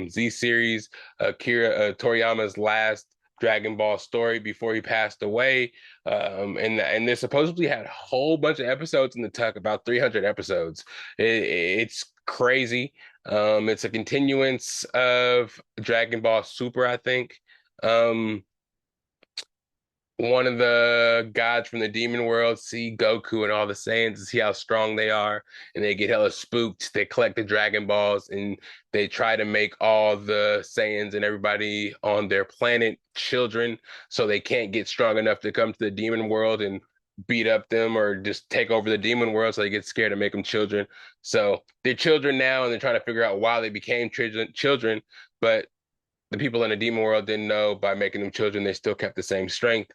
Z series, Akira Toriyama's last Dragon Ball story before he passed away. And they supposedly had a whole bunch of episodes in the tuck, about 300 episodes. It's crazy. It's a continuance of Dragon Ball Super, I think. Um, one of the gods from the demon world see Goku and all the Saiyans to see how strong they are, and they get hella spooked. They collect the Dragon Balls and they try to make all the Saiyans and everybody on their planet children, so they can't get strong enough to come to the demon world and beat up them or just take over the demon world. So they get scared and make them children. So they're children now, and they're trying to figure out why they became children, but the people in the demon world didn't know by making them children, they still kept the same strength,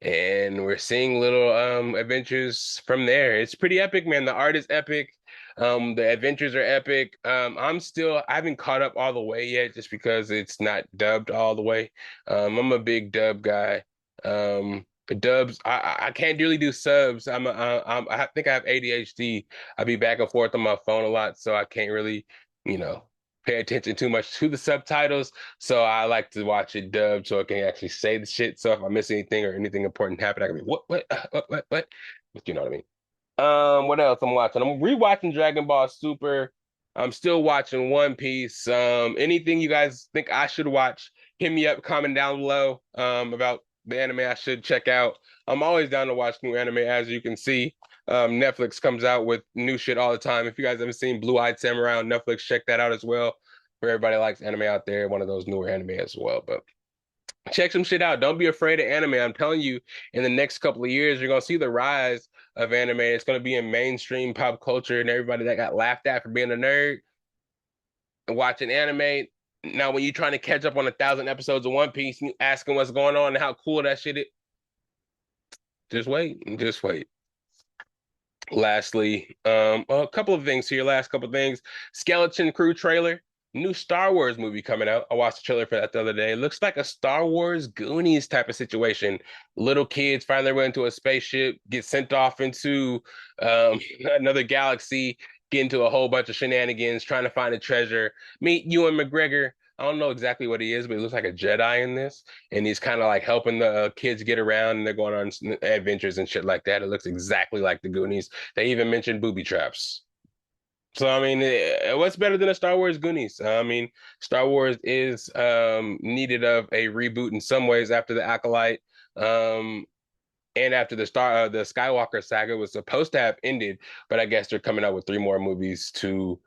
and we're seeing little adventures from there. It's pretty epic, man. The art is epic. The adventures are epic. I haven't caught up all the way yet just because it's not dubbed all the way. I'm a big dub guy. Dubs, I can't really do subs. I think I have ADHD. I be back and forth on my phone a lot, so I can't really, you know, pay attention too much to the subtitles. So I like to watch it dubbed so I can actually say the shit. So if I miss anything or anything important happen, I can be what? But you know what I mean. What else I'm watching? I'm rewatching Dragon Ball Super. I'm still watching One Piece. Anything you guys think I should watch, hit me up, comment down below about the anime I should check out. I'm always down to watch new anime, as you can see. Netflix comes out with new shit all the time. If you guys haven't seen Blue Eyed Samurai on Netflix, check that out as well. For everybody likes anime out there, one of those newer anime as well. But check some shit out. Don't be afraid of anime. I'm telling you, in the next couple of years, you're gonna see the rise of anime. It's gonna be in mainstream pop culture, and everybody that got laughed at for being a nerd and watching anime. Now, when you're trying to catch up on 1,000 episodes of One Piece, and you asking what's going on and how cool that shit is, just wait, just wait. Lastly, a couple of things here. Last couple of things. Skeleton Crew trailer. New Star Wars movie coming out. I watched the trailer for that the other day. It looks like a Star Wars Goonies type of situation. Little kids find their way into a spaceship, get sent off into another galaxy, get into a whole bunch of shenanigans, trying to find a treasure. Meet Ewan McGregor. I don't know exactly what he is, but he looks like a Jedi in this. And he's kind of like helping the kids get around, and they're going on adventures and shit like that. It looks exactly like the Goonies. They even mentioned booby traps. So I mean, what's better than a Star Wars Goonies? I mean, Star Wars is needed of a reboot in some ways after the Acolyte, um, and after the Skywalker saga was supposed to have ended, but I guess they're coming out with three more movies to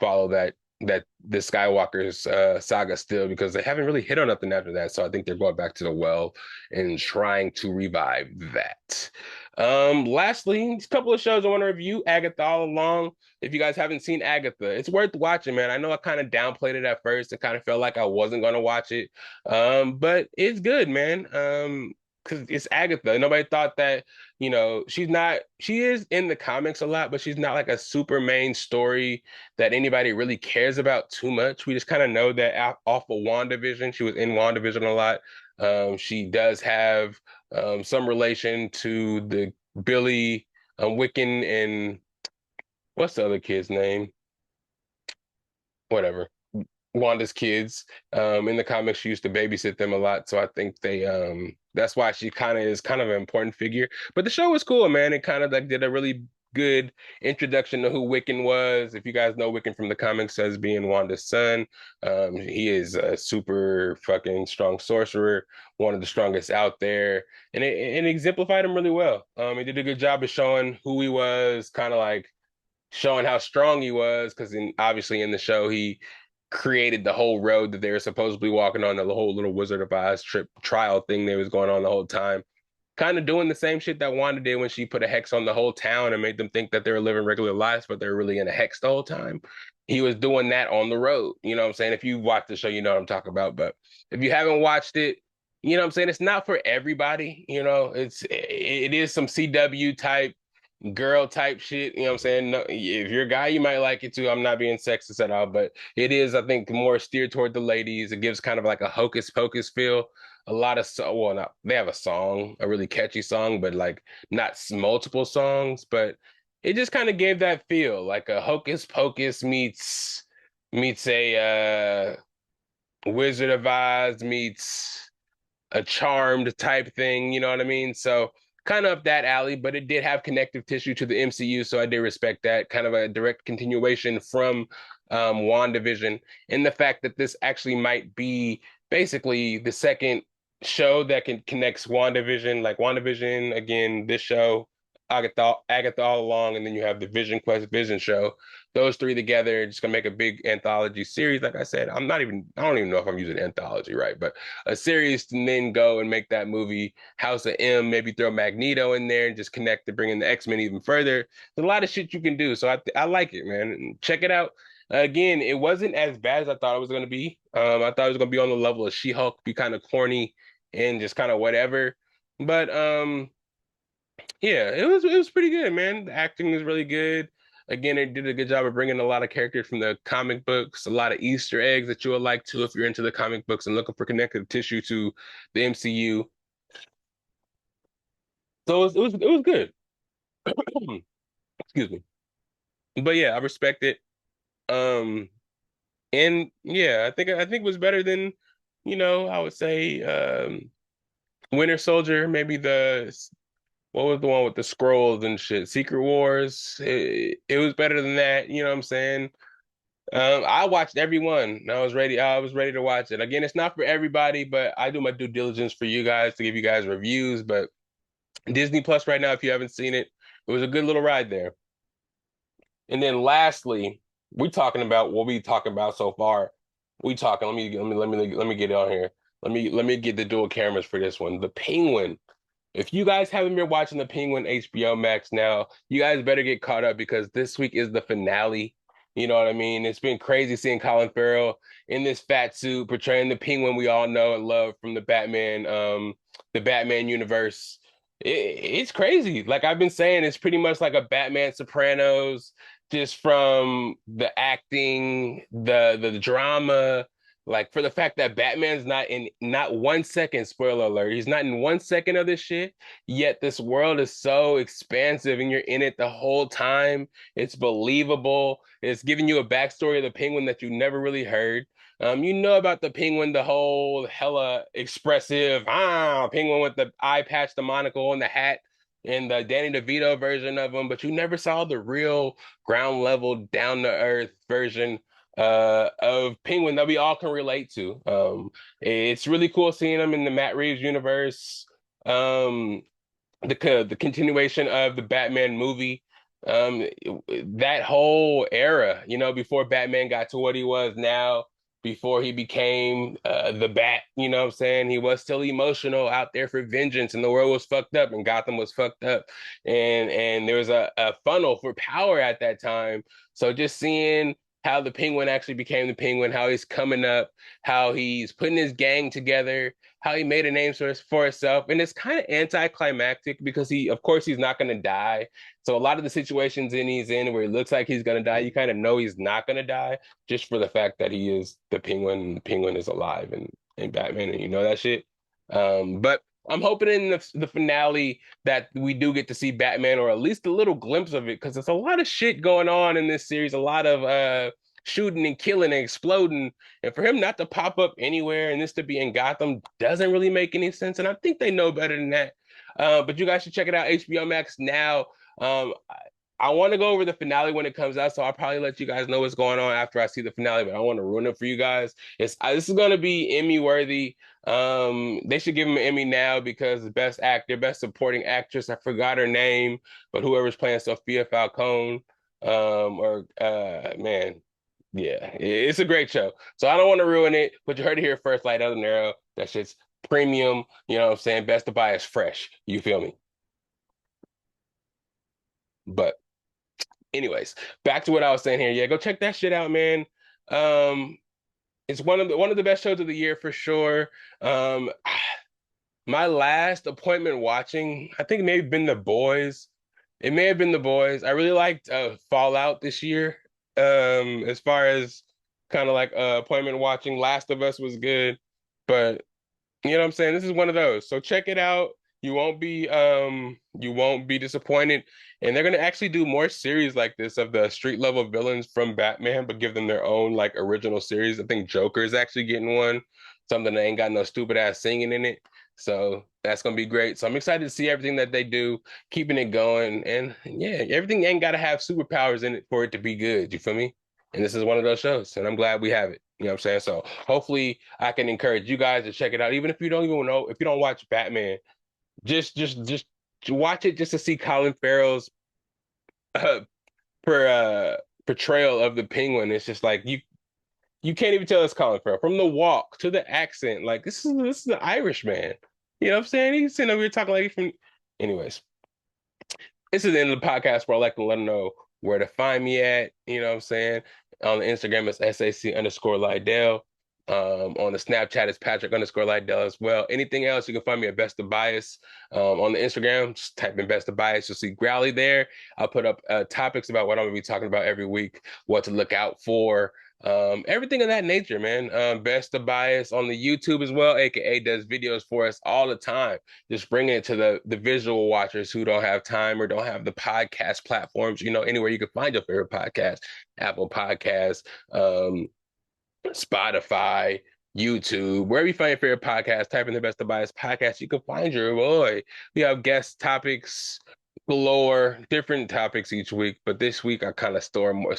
follow that the Skywalker's saga still, because they haven't really hit on nothing after that. So I think they're going back to the well and trying to revive that. Lastly, a couple of shows I want to review. Agatha all along. If you guys haven't seen Agatha, it's worth watching, man. I know I kind of downplayed it at first. I kind of felt like I wasn't gonna watch it. But it's good, man. Because it's Agatha. Nobody thought that, she is in the comics a lot, but she's not like a super main story that anybody really cares about too much. We just kind of know that off of WandaVision. She was in WandaVision a lot. She does have some relation to the Billy Wiccan and what's the other kid's name? Whatever. Wanda's kids. In the comics, she used to babysit them a lot. So I think that's why she is kind of an important figure. But the show was cool, man. It kind of like did a really good introduction to who Wiccan was. If you guys know Wiccan from the comics as being Wanda's son, he is a super fucking strong sorcerer, one of the strongest out there. And it exemplified him really well. He did a good job of showing who he was, kind of like showing how strong he was, because obviously in the show he created the whole road that they were supposedly walking on, the whole little Wizard of Oz trip trial thing that was going on the whole time. Kind of doing the same shit that Wanda did when she put a hex on the whole town and made them think that they were living regular lives, but they're really in a hex the whole time. He was doing that on the road. You know what I'm saying? If you watch the show, you know what I'm talking about. But if you haven't watched it, you know what I'm saying? It's not for everybody. It is some CW type girl type shit. You know what I'm saying? No, if you're a guy, you might like it too. I'm not being sexist at all, but it is, I think, more steered toward the ladies. It gives kind of like a hocus pocus feel. A lot of they have a song, a really catchy song, but like not multiple songs. But it just kind of gave that feel, like a hocus pocus meets a Wizard of Oz meets a Charmed type thing. You know what I mean? So kind of up that alley, but it did have connective tissue to the MCU, so I did respect that. Kind of a direct continuation from WandaVision, and the fact that this actually might be basically the second show that can connects WandaVision, like WandaVision again, this show, Agatha all along, and then you have the Vision Quest Vision show. Those three together, just gonna make a big anthology series. Like I said, I don't even know if I'm using anthology right, but a series to then go and make that movie House of M, maybe throw Magneto in there and just connect to bring in the X-Men even further. There's a lot of shit you can do. So I like it, man. Check it out. Again, it wasn't as bad as I thought it was going to be. I thought it was going to be on the level of She-Hulk, be kind of corny and just kind of whatever. But yeah, it was pretty good, man. The acting was really good. Again, they did a good job of bringing a lot of characters from the comic books, a lot of Easter eggs that you would like to if you're into the comic books and looking for connective tissue to the MCU. So it was good. Excuse me. But yeah, I respect it. Um, and yeah, I think it was better than, I would say Winter Soldier, maybe what was the one with the scrolls and shit? Secret Wars. It was better than that. You know what I'm saying? I watched every one. I was ready to watch it. Again, it's not for everybody, but I do my due diligence for you guys to give you guys reviews. But Disney Plus right now, if you haven't seen it, it was a good little ride there. And then lastly, we talking about what we talking about so far. We talking. Let me get it on here. Let me get the dual cameras for this one. The Penguin. If you guys haven't been watching the Penguin HBO Max now, you guys better get caught up because this week is the finale. You know what I mean? It's been crazy seeing Colin Farrell in this fat suit portraying the Penguin we all know and love from the Batman universe. It's crazy. Like I've been saying, it's pretty much like a Batman Sopranos, just from the acting, the drama, like for the fact that Batman's not in not 1 second, spoiler alert, he's not in 1 second of this shit, yet this world is so expansive and you're in it the whole time. It's believable. It's giving you a backstory of the Penguin that you never really heard. You know about the Penguin, the whole hella expressive Penguin with the eye patch, the monocle, and the hat, and the Danny DeVito version of him, but you never saw the real ground level, down to earth version of Penguin that we all can relate to. It's really cool seeing him in the Matt Reeves universe. The continuation of the Batman movie. That whole era, before Batman got to what he was now, before he became the Bat, you know what I'm saying? He was still emotional out there for vengeance, and the world was fucked up, and Gotham was fucked up, and there was a funnel for power at that time. So just seeing how the Penguin actually became the Penguin, how he's coming up, how he's putting his gang together, how he made a name for himself. And it's kind of anticlimactic because of course, he's not going to die. So a lot of the situations he's in where he looks like he's going to die, you kind of know he's not going to die just for the fact that he is the Penguin and the Penguin is alive and Batman, and you know that shit. But I'm hoping in the finale that we do get to see Batman or at least a little glimpse of it because there's a lot of shit going on in this series, a lot of shooting and killing and exploding. And for him not to pop up anywhere and this to be in Gotham doesn't really make any sense. And I think they know better than that. But you guys should check it out, HBO Max now. I want to go over the finale when it comes out, so I'll probably let you guys know what's going on after I see the finale, but I want to ruin it for you guys. This is going to be Emmy worthy. They should give him an Emmy now because best actor, best supporting actress, I forgot her name, but whoever's playing Sophia Falcone, man, yeah, it's a great show. So I don't want to ruin it, but you heard it here first, Lydell Dinero. That shit's premium. You know what I'm saying? Best to buy is fresh. You feel me? But anyways, back to what I was saying here. Yeah, go check that shit out, man. Um, it's one of the best shows of the year for sure. My last appointment watching, I think it may have been The Boys. It may have been The Boys. I really liked Fallout this year. As far as kind of like appointment watching, Last of Us was good, but you know what I'm saying? This is one of those. So check it out. You won't be disappointed. And they're gonna actually do more series like this of the street level villains from Batman, but give them their own like original series. I think Joker is actually getting one, something that ain't got no stupid ass singing in it. So that's gonna be great. So I'm excited to see everything that they do, keeping it going. And yeah, everything ain't gotta have superpowers in it for it to be good. You feel me? And this is one of those shows, and I'm glad we have it. You know what I'm saying? So hopefully I can encourage you guys to check it out. Even if you don't even know, if you don't watch Batman, just watch it just to see Colin Farrell's uh, per portrayal of the Penguin. It's just like you can't even tell it's Colin Farrell from the walk to the accent. Like this is an Irish man. You know what I'm saying? He's sitting over here talking like he's from. Anyways, this is the end of the podcast where I like to let them know where to find me at. You know what I'm saying? On the Instagram, it's SAC_Lydell. On the Snapchat, it's Patrick_Lydell as well. Anything else, you can find me at Best of Bias. On the Instagram, just type in Best of Bias. You'll see Growly there. I'll put up topics about what I'm going to be talking about every week, what to look out for. Everything of that nature, man. Best of Bias on the YouTube as well, aka does videos for us all the time. Just bringing it to the visual watchers who don't have time or don't have the podcast platforms, anywhere you can find your favorite podcast, Apple Podcasts, Spotify, YouTube, wherever you find your favorite podcast, type in the Best of Bias podcast, you can find your boy. We have guest topics galore, different topics each week, but this week I kind of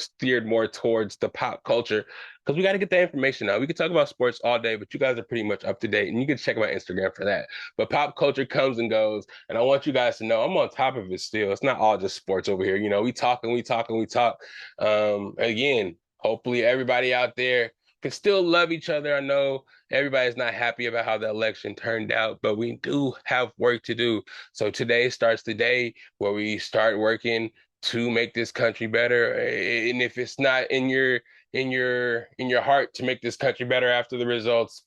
steered more towards the pop culture because we got to get that information out. We could talk about sports all day, but you guys are pretty much up to date, and you can check my Instagram for that. But pop culture comes and goes, and I want you guys to know I'm on top of it still. It's not all just sports over here. We talk and we talk and we talk. Again, hopefully everybody out there can still love each other. I know everybody's not happy about how the election turned out, but we do have work to do. So today starts the day where we start working to make this country better. And if it's not in your heart to make this country better after the results,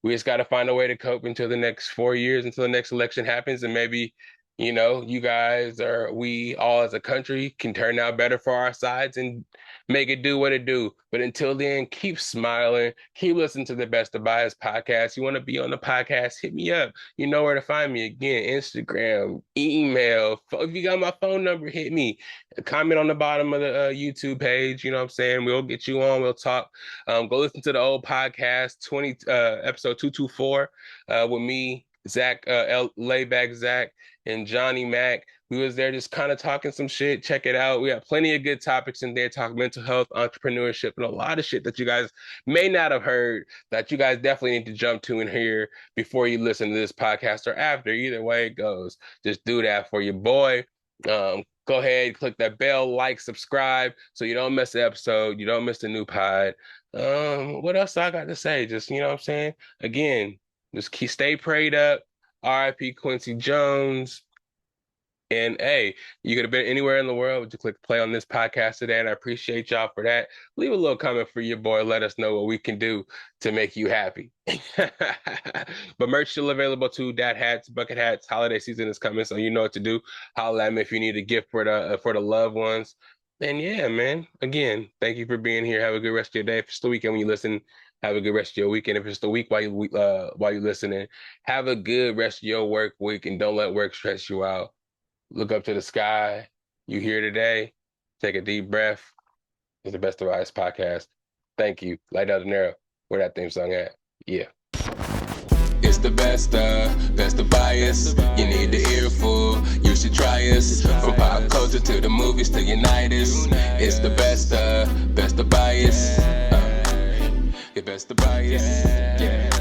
we just got to find a way to cope until the next 4 years, until the next election happens, and maybe you guys or we all as a country can turn out better for our sides and make it do what it do. But until then, keep smiling, keep listening to the Best of Bias podcast. You want to be on the podcast, hit me up. You know where to find me. Again, Instagram, email. If you got my phone number, hit me. Comment on the bottom of the YouTube page. You know what I'm saying? We'll get you on. We'll talk. Go listen to the old podcast, episode 224 with me, Zach, Layback Zach, and Johnny Mac. We was there just kind of talking some shit. Check it out. We have plenty of good topics in there, talk mental health, entrepreneurship, and a lot of shit that you guys may not have heard that you guys definitely need to jump to and hear before you listen to this podcast or after. Either way it goes, just do that for your boy. Go ahead, click that bell, like, subscribe, so you don't miss the episode, you don't miss the new pod. What else I got to say? Just, you know what I'm saying? Again, just stay prayed up. R.I.P. Quincy Jones. And hey, you could have been anywhere in the world, but you click play on this podcast today, and I appreciate y'all for that. Leave a little comment for your boy. Let us know what we can do to make you happy. But merch still available too. Dad hats, bucket hats. Holiday season is coming, so you know what to do. Holla at me if you need a gift for the loved ones. And yeah, man. Again, thank you for being here. Have a good rest of your day. If it's the weekend when you listen, have a good rest of your weekend. If it's the week while you listening, have a good rest of your work week, and don't let work stress you out. Look up to the sky. You here today. Take a deep breath. It's the Best of Bias podcast. Thank you. Lydell Dinero. Where that theme song at? Yeah. It's the best of bias. You need the earful. You should try us. From pop culture to the movies to unite us. It's the best of bias. Best of bias. Yeah.